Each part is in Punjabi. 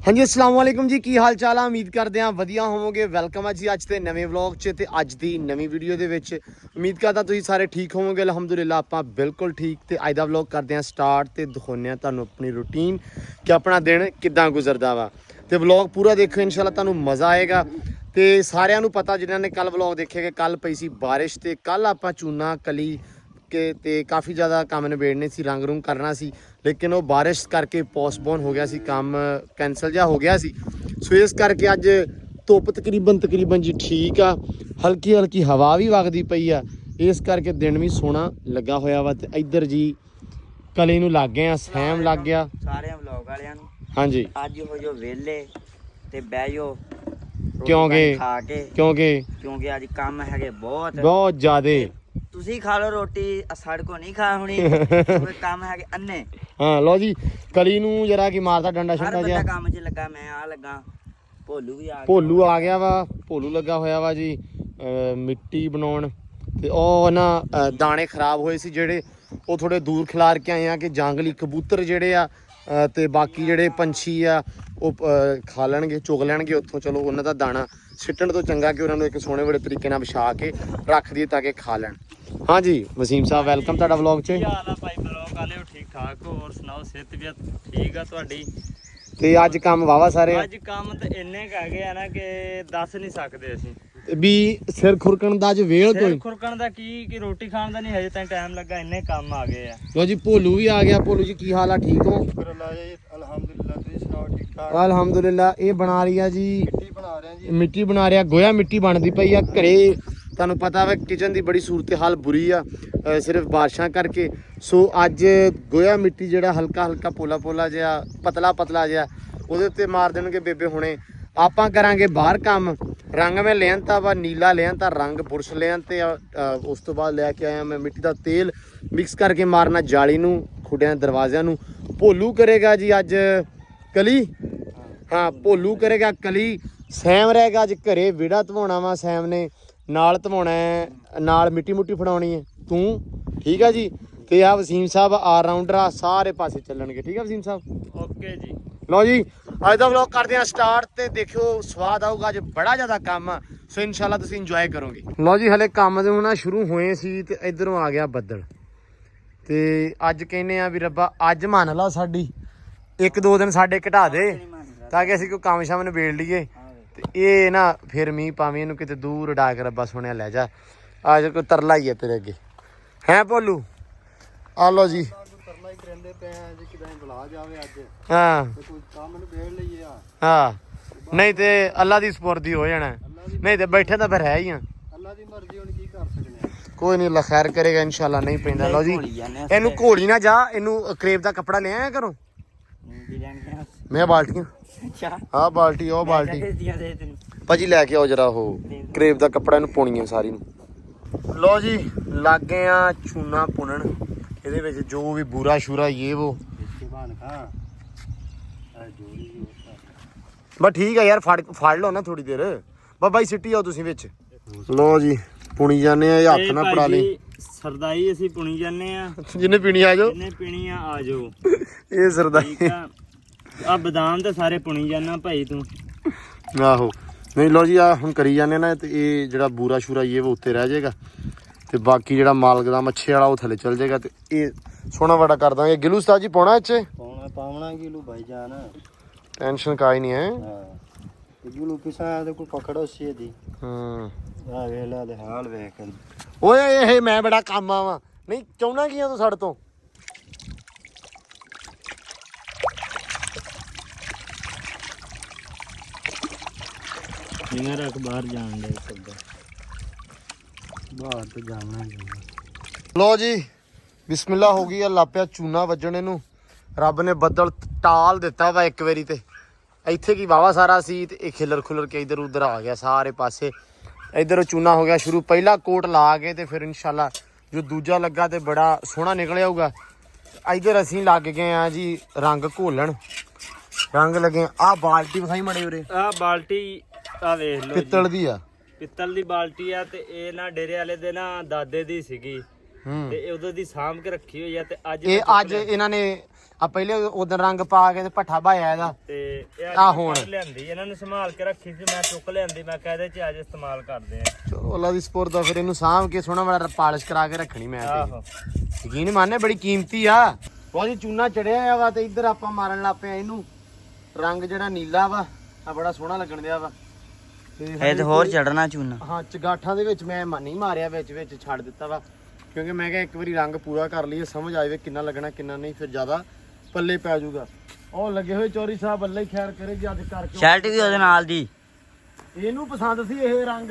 हाँ जी अस्सलाम वालेकुम जी, की हाल चाल है। उम्मीद करते हैं वधिया होवोगे। वेलकम है जी अज के नवे व्लॉग च ते अज की नवी वीडियो दे विच। उम्मीद करता तुसीं सारे ठीक होवोगे। अलहमदुलिल्लाह आपां बिल्कुल ठीक। ते अज दा व्लॉग करते हैं स्टार्ट ते दिखाने तुहानूं अपनी रूटीन कि अपना दिन किद्दां गुजरदा वा। ते व्लॉग पूरा देखो, इंशाल्लाह तुहानूं मज़ा आएगा। ते सारिआं नूं पता जिन्हां ने कल व्लॉग देखे कि कल पई सी बारिश ते कल आपां चूना कली के ते काफ़ी ज़्यादा काम निबेड़ने सी, रंग रूंग करना सी, लेकिन वो बारिश करके पोस्टपोन हो गया सी, काम कैंसल जा हो गया सी। सो इस करके अज धुप तकरीबन जी ठीक आ, हल्की हल्की हवा भी वगदी पई आ, इस करके दिन भी सोहना लगा होया वा। ते इधर जी कली नूं लग गए, सैम लग गया सारे व्लॉग वालियां नूं। हाँ जी, अज हो जो वेले ते बह जो क्योंकि अज काम है बहुत ज़्यादा। तुसी खा लो रोटी, साढ़े को नहीं खा होनी। काम है अन्ने। हाँ लो जी, कली नूं जरा कि मारदा डंडा हर शंडा बंदा जिहा। काम च लगा, मैं आ लगा, भोलू भी आ गया। भोलू आ गया वा, भोलू लगा होया वा जी मिट्टी बनाउण। ते ओह ना दाने खराब होए सी जेहड़े, ਉਹ थोड़े दूर खिलार के आए हैं कि जंगली कबूतर ਜਿਹੜੇ ਆ ਤੇ ਬਾਕੀ ਜਿਹੜੇ ਪੰਛੀ ਆ ਉਹ ਖਾ ਲੈਣਗੇ, ਚੁਗ ਲੈਣਗੇ ਉੱਥੋਂ। ਚਲੋ ਉਹਨਾਂ ਦਾ ਦਾਣਾ ਸਿੱਟਣ ਤੋਂ ਚੰਗਾ ਕਿ ਉਹਨਾਂ ਨੂੰ ਇੱਕ ਸੋਹਣੇ ਬੜੇ ਤਰੀਕੇ ਨਾਲ ਵਿਛਾ ਕੇ ਰੱਖ ਦਈਏ ਤਾਂ ਕਿ ਖਾ ਲੈਣ। हाँ जी वसीम साहब वेलकम ਤੁਹਾਡਾ ਵਲੌਗ 'ਚ। ਕੀ ਹਾਲ ਆ ਭਾਈ, ਵਲੌਗ ਵਾਲਿਓ ਠੀਕ ਠਾਕ ਹੋ? ਹੋਰ ਸੁਣਾਓ, ਸਿਹਤ ਵੀ ਠੀਕ ਆ ਤੁਹਾਡੀ? ਤੇ ਅੱਜ ਕੰਮ ਵਾਵਾ ਸਾਰੇ ਅੱਜ ਕੰਮ ਤੇ ਇੰਨੇ ਕੁ ਹੈਗੇ ਆ ਨਾ ਕਿ ਦੱਸ ਨਹੀਂ ਸਕਦੇ ਅਸੀਂ ਵੀ ਸਿਰ ਖੁਰਕਣ ਦਾ ਅੱਜ ਵੇਲ ਕੋਈ ਸਿਰ ਖੁਰਕਣ ਦਾ ਕੀ ਕਿ ਰੋਟੀ ਖਾਣ ਦਾ ਨਹੀਂ ਹਜੇ ਤਾਂ ਟਾਈਮ ਲੱਗਾ, ਇੰਨੇ ਕੰਮ ਆ ਗਏ ਆ। ਲੋ ਜੀ ਭੋਲੂ ਵੀ ਆ ਗਿਆ। ਭੋਲੂ ਜੀ ਕੀ ਹਾਲ ਆ, ਠੀਕ ਹੋ? ਅਲਹਮਦੁਲਿਲਾ, ਤੁਸੀਂ ਸੁਣਾਓ ਠੀਕ ਠਾਕ? ਅਲਹਮਦੁਲਿਲਾ। ਇਹ ਬਣਾ ਰਹੀ ਆ ਜੀ ਮਿੱਟੀ ਬਣਾ ਰਹੇ ਜੀ, ਮਿੱਟੀ ਬਣਾ ਰਿਹਾ, ਗੋਇਆ ਮਿੱਟੀ ਬਣਦੀ ਪਈ ਆ ਘਰੇ। ਤੁਹਾਨੂੰ ਪਤਾ ਵਾ ਕਿਚਨ ਦੀ ਬੜੀ ਸੂਰਤ ਹਾਲ ਬੁਰੀ ਆ ਸਿਰਫ ਬਾਰਿਸ਼ਾਂ ਕਰਕੇ। ਸੋ ਅੱਜ ਗੋਇਆ ਮਿੱਟੀ ਜਿਹੜਾ ਹਲਕਾ ਹਲਕਾ ਪੋਲਾ ਪੋਲਾ ਜਿਹਾ ਪਤਲਾ ਜਿਹਾ ਉਹਦੇ ਉੱਤੇ ਮਾਰ ਦੇਣਗੇ ਬੇਬੇ ਹੁਣੇ। ਆਪਾਂ ਕਰਾਂਗੇ ਬਾਹਰ ਕੰਮ। ਰੰਗ ਮੈਂ ਲਿਆਂਤਾ ਵਾ ਨੀਲਾ, ਲਿਆਂਤਾ ਰੰਗ ਬੁਰਸ਼ ਲਿਆਂਤੇ। ਉਸ ਤੋਂ ਬਾਅਦ ਲੈ ਕੇ ਆਇਆ ਮੈਂ ਮਿੱਟੀ ਦਾ ਤੇਲ, ਮਿਕਸ ਕਰਕੇ ਮਾਰਨਾ ਜਾਲੀ ਨੂੰ, ਖੁੱਡਿਆਂ ਦਰਵਾਜ਼ਿਆਂ ਨੂੰ। ਭੋਲੂ ਕਰੇਗਾ ਜੀ ਅੱਜ ਕਲੀ, ਹਾਂ ਭੋਲੂ ਕਰੇਗਾ ਕਲੀ। ਸੈਮ ਰਹੇਗਾ ਅੱਜ ਘਰੇ, ਵਿਹੜਾ ਧਵਾਉਣਾ ਵਾ ਸੈਮ ਨੇ, ਨਾਲ ਧਵਾਉਣਾ ਹੈ, ਨਾਲ ਮਿੱਟੀ ਮੁੱਟੀ ਫੜਾਉਣੀ ਹੈ ਤੂੰ, ਠੀਕ ਆ ਜੀ। ਤੇ ਆ ਵਸੀਮ ਸਾਹਿਬ ਆਲ ਰਾਊਂਡਰ ਆ, ਸਾਰੇ ਪਾਸੇ ਚੱਲਣਗੇ, ਠੀਕ ਆ ਵਸੀਮ ਸਾਹਿਬ? ਓਕੇ ਜੀ। ਲਓ ਜੀ ਅੱਜ ਦਾ ਵਲੌਗ ਕਰਦੇ ਆ ਸਟਾਰਟ ਤੇ ਦੇਖਿਓ ਸਵਾਦ ਆਊਗਾ। ਅੱਜ ਬੜਾ ਜ਼ਿਆਦਾ ਕੰਮ ਆ, ਸੋ ਇਨਸ਼ਾਅੱਲਾ ਤੁਸੀਂ ਇੰਜੋਏ ਕਰੋਗੇ। ਲਓ ਜੀ ਹਲੇ ਕੰਮ ਦੇ ਹੋਣਾ ਸ਼ੁਰੂ ਹੋਏ ਸੀ ਤੇ ਇਧਰੋਂ ਆ ਗਿਆ ਬੱਦਲ। ਤੇ ਅੱਜ ਕਹਿੰਦੇ ਆ ਵੀ ਰੱਬਾ ਅੱਜ ਮੰਨ ਲਾ ਸਾਡੀ, ਇੱਕ ਦੋ ਦਿਨ ਸਾਡੇ ਘਟਾ ਦੇ ਤਾਂ ਕਿ ਅਸੀਂ ਕੋਈ ਕੰਮ ਸ਼ਾਮ ਨਿਬੇੜ ਲਈਏ। ਤੇ ਇਹ ਨਾ ਫਿਰ ਮੀਂਹ ਪਾਵੇਂ ਇਹਨੂੰ ਕਿਤੇ ਦੂਰ ਉਡਾ ਕੇ ਰੱਬਾ ਸੁਣਿਆ ਲੈ ਜਾ। ਆ ਜੇ ਕੋਈ ਤਰਲਾ ਹੀ ਹੈ ਤੇਰੇ ਅੱਗੇ, ਹੈ ਭੋਲੂ? ਆ ਲਓ ਜੀ ਤਰਲਾ ਹੀ ਕਰਿੰਦੇ ਪਏ ਆ ਜੀ, ਕਿਦਾਂ ਬੁਲਾ ਜਾਵੇ ਅੱਜ ਹਾਂ ਤੇ ਕੋਈ ਕੰਮ ਨੂੰ ਵੇੜ ਲਈਏ ਆ। ਹਾਂ ਨਹੀਂ ਤੇ ਅੱਲਾ ਦੀ ਸਪੁਰਦੀ ਹੋ ਜਾਣਾ, ਨਹੀਂ ਤੇ ਬੈਠੇ ਤਾਂ ਫਿਰ ਹੈ ਹੀ ਆ। ਅੱਲਾ ਦੀ ਮਰਜ਼ੀ, ਹੁਣ ਕੀ ਕਰ ਸਕਦੇ ਆ। ਕੋਈ ਨਹੀਂ, ਅੱਲਾ ਖੈਰ ਕਰੇਗਾ ਇਨਸ਼ਾਅੱਲਾ। ਨਹੀਂ ਪੈਂਦਾ। ਲਓ ਜੀ ਇਹਨੂੰ ਘੋਲੀ ਨਾ ਜਾ, ਇਹਨੂੰ ਕਰੇਬ ਦਾ ਕੱਪੜਾ ਲੈ ਆਇਆ ਕਰੋ। ਮੈਂ ਬਾਲਟੀਆਂ, ਆਹ ਬਾਲਟੀ ਉਹ ਬਾਲਟੀ ਭਾਜੀ ਲੈ ਕੇ ਆਓ ਜਰਾ। ਉਹ ਕਰੇਬ ਦਾ ਕੱਪੜਾ ਇਹਨੂੰ ਪਾਉਣੀ ਆ ਸਾਰੀ ਨੂੰ। ਲਓ ਜੀ ਲੱਗ ਗਏ ਆ ਚੂਨਾ ਪੁਣਨ, ਇਹਦੇ ਵਿੱਚ ਜੋ ਵੀ ਬੂਰਾ ਸ਼ੂਰਾ ਇਹ ਵੋ ਬਸ ਠੀਕ ਆ ਯਾਰ। ਫੜ ਲਓ ਨਾ ਥੋੜੀ ਦੇਰ, ਬਾਬਾ ਜੀ ਸਿੱਟੀ ਆਓ ਤੁਸੀਂ ਵਿੱਚ। ਲਓ ਜੀ ਪੁਣੀ ਜਾਂਦੇ ਆ, ਇਹ ਹੱਥ ਨਾ ਪੜਾ ਲਈ। ਸਰਦਾਈ ਅਸੀਂ ਪੁਣੀ ਜਾਂਦੇ ਆ, ਜਿਹਨੇ ਪੀਣੀ ਆ ਜਾਓ, ਜਿਹਨੇ ਪੀਣੀ ਆ ਆ ਜਾਓ। ਇਹ ਸਰਦਾਈ ਆ ਬਦਾਮ ਤਾਂ ਸਾਰੇ ਪੁਣੀ ਜਾਣਾ ਭਾਈ ਤੂੰ। ਆਹੋ ਨਹੀਂ ਲਓ ਜੀ ਆ ਹੁਣ ਕਰੀ ਜਾਂਦੇ ਨਾ। ਤੇ ਇਹ ਜਿਹੜਾ ਬੂਰਾ ਸ਼ੂਰਾ ਇਹ ਉਹ ਉੱਤੇ ਰਹਿ ਜਾਏਗਾ ਤੇ ਬਾਕੀ ਜਿਹੜਾ ਮਾਲਕ ਦਾ ਮੱਛੇ ਵਾਲਾ ਉਹ ਥੱਲੇ ਚੱਲ ਜਾਏਗਾ। ਤੇ ਇਹ ਸੋਹਣਾ ਬੜਾ ਕਰ ਦਾਂਗੇ। ਗਿਲੂ ਉਸਤਾਦ ਜੀ ਪਾਉਣਾ ਇੱਥੇ? ਪਾਉਣਾ ਗਿਲੂ ਭਾਈ ਜਾਨ, ਟੈਨਸ਼ਨ ਕਾਈ ਨਹੀਂ ਹੈ। ਹਾਂ ਗਿਲੂ ਪਿਸਾ ਤੇ ਕੋਈ ਪਕੜੋ ਸੀ ਦੀ। ਹਾਂ ਆ ਵੇਲਾ ਦੇ ਹਾਲ ਵੇਖ ਓਏ ਇਹ ਮੈਂ ਬੜਾ ਕੰਮ ਆਵਾਂ। ਨਹੀਂ ਚਾਹੁੰਦਾ ਕੀ ਆ ਤੂੰ ਸਾਡੇ ਤੋਂ? ਮੇਰਾ ਅਖਬਾਰ ਜਾਣ ਦੇ ਸਕਦਾ ਬਾਹਰ ਤੇ ਜਾਣਾ ਜੀ। ਲਓ ਜੀ ਬਿਸਮਿਲ੍ਲਾ ਹੋ ਗਈ ਆ, ਲਾਪਿਆ ਚੂਨਾ ਵੱਜਣ ਇਹਨੂੰ। ਰੱਬ ਨੇ ਬੱਦਲ ਟਾਲ ਦਿੱਤਾ ਵਾ ਇੱਕ ਵਾਰੀ। ਤੇ ਇੱਥੇ ਕੀ ਵਾਵਾ ਸਾਰਾ ਸੀ ਤੇ ਇਹ ਖਿਲਰ ਖੁਲਰ ਕੇ ਇੱਧਰ ਉੱਧਰ ਆ ਗਿਆ ਸਾਰੇ ਪਾਸੇ। ਇੱਧਰ ਚੂਨਾ ਹੋ ਗਿਆ ਸ਼ੁਰੂ, ਪਹਿਲਾ ਕੋਟ ਲਾ ਕੇ ਤੇ ਫਿਰ ਇਨਸ਼ਾਅੱਲਾ ਜੋ ਦੂਜਾ ਲੱਗਾ ਤੇ ਬੜਾ ਸੋਹਣਾ ਨਿਕਲ ਆਊਗਾ। ਇੱਧਰ ਅਸੀਂ ਲੱਗ ਗਏ ਆ ਜੀ ਰੰਗ ਘੋਲਣ, ਰੰਗ ਲੱਗੇ। ਆਹ ਬਾਲਟੀ ਵਿਖਾਈ ਮੜੇ ਉਰੇ, ਆਹ ਬਾਲਟੀ ਆ ਵੇਖ ਲਓ, ਪਿੱਤਲ ਦੀ ਆ, ਪਿੱਤਲ ਦੀ ਬਾਲਟੀ ਆ। ਤੇ ਇਹ ਨਾ ਡੇਰੇ ਵਾਲੇ ਦੇ ਨਾ ਦਾਦੇ ਦੀ ਸੀਗੀ ਤੇ ਉਦੋਂ ਦੀ ਸਾਂਭ ਕੇ ਰੱਖੀ ਹੋਈ ਆ ਤੇ ਅੱਜ ਇਹਨਾਂ ਨੇ ਆ ਪਹਿਲੇ ਉਦੋਂ ਰੰਗ ਪਾ ਕੇ ਤੇ ਭੱਠਾ ਭਾਇਆ ਇਹਦਾ ਤੇ ਇਹ ਆ ਹੁਣ ਲਿਆਂਦੀ ਇਹਨਾਂ ਨੇ ਸੰਭਾਲ ਕੇ ਰੱਖੀ ਸੀ, ਮੈਂ ਚੁੱਕ ਲਿਆਂਦੀ, ਮੈਂ ਕਹਦੇ ਚ ਅੱਜ ਇਸਤੇਮਾਲ ਕਰਦੇ ਆ। ਚਲੋ ਅੱਲਾ ਦੀ ਸਪੁਰਦ ਆ, ਫਿਰ ਇਹਨੂੰ ਸਾਂਭ ਕੇ ਸੋਹਣਾ ਬੜਾ ਪਾਲਿਸ਼ ਕਰਾ ਕੇ ਰੱਖਣੀ ਮੈਂ ਆਹੋ ਤੇ ਯਕੀਨ ਮੰਨੇ ਬੜੀ ਕੀਮਤੀ ਆ। ਬਹੁਤ ਚੂਨਾ ਚੜਿਆ ਆ ਵਾ ਤੇ ਇੱਧਰ ਆਪਾਂ ਮਾਰਨ ਲੱਗ ਪਏ ਆ ਇਹਨੂੰ ਰੰਗ ਜਿਹੜਾ ਨੀਲਾ ਵਾ ਆ ਬੜਾ ਸੋਹਣਾ ਲੱਗਣ ਦਿਆ ਵਾ ਇਹ ਤੇ ਹੋਰ ਚੜਨਾ ਚੂਨਾ। ਹਾਂ ਚਗਾਠਾਂ ਦੇ ਵਿੱਚ ਮੈਂ ਨਹੀਂ ਮਾਰਿਆ, ਵਿੱਚ ਵਿੱਚ ਛੱਡ ਦਿੱਤਾ ਵਾ ਕਿਉਂਕਿ ਮੈਂ ਕਿਹਾ ਇੱਕ ਵਾਰੀ ਰੰਗ ਪੂਰਾ ਕਰ ਲਈਏ, ਸਮਝ ਆਵੇ ਕਿੰਨਾ ਲੱਗਣਾ ਕਿੰਨਾ ਨਹੀਂ, ਫਿਰ ਜ਼ਿਆਦਾ ਪੱਲੇ ਪੈ ਜਾਊਗਾ। ਉਹ ਲੱਗੇ ਹੋਏ ਚੌਰੀ ਸਾਹਿਬ ਅੱਲਾ ਹੀ ਖੈਰ ਕਰੇ ਜੀ, ਅੱਜ ਕਰਕੇ ਸ਼ਰਟ ਵੀ ਉਹਦੇ ਨਾਲ ਦੀ। ਇਹਨੂੰ ਪਸੰਦ ਸੀ ਇਹ ਰੰਗ,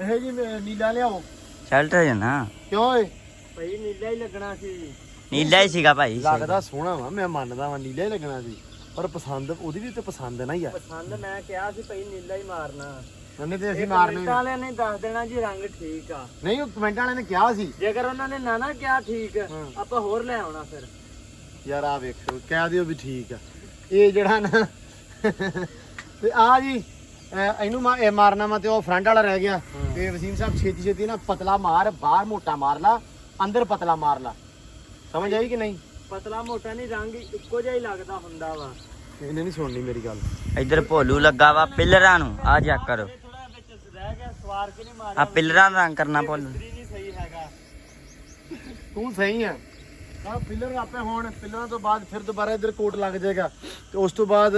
ਇਹ ਜੀ ਨੀਲਾ ਲਿਆਓ ਸ਼ਰਟ ਹੈ ਨਾ ਕਿਉਂ ਏ ਭਾਈ ਨੀਲਾ ਹੀ ਲੱਗਣਾ ਸੀ। ਨੀਲਾ ਹੀ ਸੀਗਾ ਭਾਈ। ਲੱਗਦਾ ਸੋਹਣਾ ਵਾ, ਮੈਂ ਮੰਨਦਾ ਵਾਂ ਨੀਲਾ ਹੀ ਲੱਗਣਾ ਸੀ, ਪਰ ਪਸੰਦ ਉਹਦੀ ਵੀ ਤੇ ਪਸੰਦ ਹੈ ਨਾ ਯਾਰ। ਪਸੰਦ ਮੈਂ ਕਿਹਾ ਸੀ ਭਾਈ ਨੀਲਾ ਹੀ ਮਾਰਨਾ, ਉਹਨੇ ਤੇ ਅਸੀਂ ਮਾਰਨੇ ਕਮੈਂਟ ਵਾਲਿਆਂ ਨੇ ਦੱਸ ਦੇਣਾ ਜੀ ਰੰਗ ਠੀਕ ਆ। ਨਹੀਂ, ਉਹ ਕਮੈਂਟ ਵਾਲਿਆਂ ਨੇ ਕਿਹਾ ਸੀ ਜੇਕਰ ਉਹਨਾਂ ਨੇ ਨਾ ਕਿਹਾ ਠੀਕ ਆਪਾਂ ਹੋਰ ਲੈ ਆਉਣਾ ਫਿਰ। ਯਾਰ ਆ ਵੇਖੋ ਕਹਿ ਦਿਓ ਵੀ ਠੀਕ ਆ ਇਹ ਜਿਹੜਾ ਨਾ ਤੇ ਆ ਜੀ ਇਹਨੂੰ ਇਹ ਮਾਰਨਾ ਵਾ ਤੇ ਉਹ ਫਰੰਟ ਵਾਲਾ ਰਹਿ ਗਿਆ ਤੇ ਵਸੀਮ ਸਾਹਿਬ ਛੇਤੀ ਛੇਤੀ ਨਾ ਪਤਲਾ ਮਾਰ, ਬਾਹਰ ਮੋਟਾ ਮਾਰ ਲਾ, ਅੰਦਰ ਪਤਲਾ ਮਾਰ ਲਾ, ਸਮਝ ਆਈ ਕਿ ਨਹੀਂ? ਪਤਲਾ ਮੋਟਾ ਨਹੀਂ, ਰੰਗ ਇੱਕੋ ਜਿਹਾ ਹੀ ਲੱਗਦਾ ਹੁੰਦਾ ਵਾ। ਇਹਨੇ ਨਹੀਂ ਸੁਣਨੀ ਮੇਰੀ ਗੱਲ। ਇੱਧਰ ਭੋਲੂ ਲੱਗਾ ਵਾ ਪਿੱਲਰਾਂ ਨੂੰ, ਆ ਚੈੱਕ ਕਰੋ ਥੋੜਾ ਵਿੱਚ ਰਹਿ ਗਿਆ, ਸਵਾਰ ਕੇ ਨਹੀਂ ਆ ਮਾਰਿਆ, ਪਿੱਲਰਾਂ ਦਾ ਰੰਗ ਕਰਨਾ ਭੋਲੂ। ਨਹੀਂ ਸਹੀ ਹੈਗਾ। ਤੂੰ ਸਹੀ ਆ। ਆ ਪਿੱਲਰ ਆਪੇ ਹੋਣ, ਪਿੱਲਰਾਂ ਤੋਂ ਬਾਅਦ ਫਿਰ ਦੁਬਾਰਾ ਇੱਧਰ ਕੋਟ ਲੱਗ ਜਾਏਗਾ ਤੇ ਉਸ ਤੋਂ ਬਾਅਦ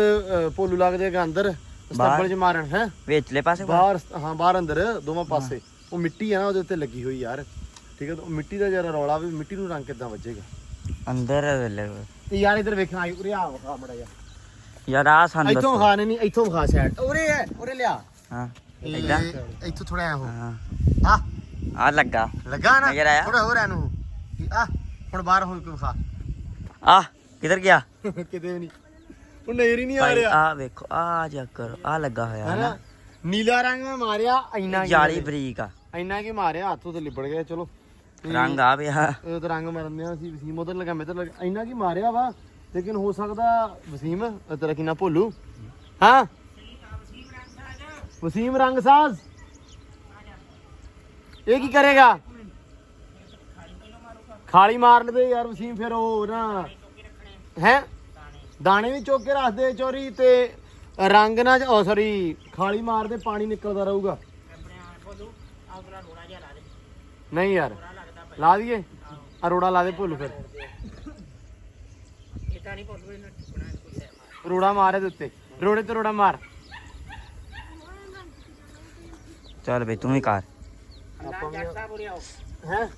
ਭੋਲੂ ਲੱਗ ਜਾਏਗਾ ਅੰਦਰ ਸਟੱਬਲ 'ਚ ਮਾਰਨ ਹੈ ਵਿਚਲੇ ਪਾਸੇ ਬਾਹਰ। ਹਾਂ ਬਾਹਰ ਅੰਦਰ ਦੋਵਾਂ ਪਾਸੇ। ਉਹ ਮਿੱਟੀ ਆ ਨਾ ਉਹਦੇ ਉੱਤੇ ਲੱਗੀ ਹੋਈ ਯਾਰ, ਠੀਕ ਹੈ। ਉਹ ਮਿੱਟੀ ਦਾ ਜਰਾ ਰੌਲਾ ਵੀ, ਮਿੱਟੀ ਨੂੰ ਰੰਗ ਕਿੱਦਾਂ ਵੱਜੇਗਾ ਅੰਦਰ ਤੇ ਯਾਰ ਇੱਧਰ ਵੇਖਣਾ ਆਈ ਉਰੇ ਆ ਵਿਖਾ ਮੜਾ ਯਾਰ ਆ ਸਾਨੂੰ ਇੱਥੋਂ ਦੱਸੋ। ਵਿਖਾ ਨਹੀਂ, ਇੱਥੋਂ ਵਿਖਾ ਸਾਈਡ ਉਰੇ ਹੈ, ਉਰੇ ਲਿਆ ਹਾਂ ਏਦਾਂ ਇੱਥੋਂ ਥੋੜਾ ਐ ਹੋ ਹਾਂ ਆ ਆ ਲੱਗਾ ਲੱਗਾ ਨਾ ਨਜ਼ਰ ਆਇਆ? ਥੋੜਾ ਹੋਰ ਐਨੂੰ ਆ ਹੁਣ ਬਾਹਰ ਹੋ ਕੇ ਵਿਖਾ ਆ ਕਿੱਧਰ ਗਿਆ ਕਿਤੇ ਵੀ ਨਹੀਂ, ਉਹ ਨਜ਼ਰ ਹੀ ਨਹੀਂ ਆ ਭਾਈ ਰਿਹਾ ਆ ਵੇਖੋ ਆ ਚੈੱਕ ਕਰੋ ਆ ਲੱਗਾ ਹੋਇਆ ਹੈ ਹੈਨਾ। ਨਾ ਨੀਲਾ ਰੰਗ ਮੈਂ ਮਾਰਿਆ ਇੰਨਾ ਜਾਲੀ ਬਰੀਕ ਆ, ਇੰਨਾ ਕੀ ਮਾਰਿਆ, ਹੱਥੋਂ ਤੇ ਲਿਬੜ ਗਿਆ। ਚਲੋ ਰੰਗ ਆ ਪਿਆ। ਇਹ ਤਾਂ ਰੰਗ ਮਰਨਿਆ ਸੀ, ਵਸੀਮ ਉਧਰ ਲਗਾ ਮੈਂ ਇੱਧਰ ਲਗਾ, ਇੰਨਾ ਕੀ ਮਾਰਿਆ ਵਾ। ਲੇਕਿਨ ਹੋ ਸਕਦਾ ਵਸੀਮ ਤੇਰਾ ਕਿੰਨਾ ਭੋਲੂ ਹਾਂ ਵਸੀਮ ਰੰਗ ਸਾਜ਼ ਇਹ ਕੀ ਕਰੇਗਾ? ਖਾਲੀ ਮਾਰ ਲਵੇ ਯਾਰ ਵਸੀਮ, ਫਿਰ ਉਹ ਨਾ ਹੈ ਦਾਣੇ ਵੀ ਚੁੱਕ ਕੇ ਰੱਖਦੇ ਚੋਰੀ ਤੇ ਰੰਗ ਨਾ ਉਹ ਸੌਰੀ ਖਾਲੀ ਮਾਰਦੇ, ਪਾਣੀ ਨਿਕਲਦਾ ਰਹੂਗਾ। ਨਹੀਂ ਯਾਰ ਲਾ ਦਈਏ, ਅਰੋੜਾ ਲਾ ਦੇ ਭੁੱਲ, ਫਿਰ ਰੋੜਾ ਮਾਰ ਇਹਦੇ ਉੱਤੇ, ਰੋੜੇ ਤੇ ਰੋੜਾ ਮਾਰ। ਚੱਲ ਬਈ ਤੂੰ ਵੀ ਕਰ। ਹੈ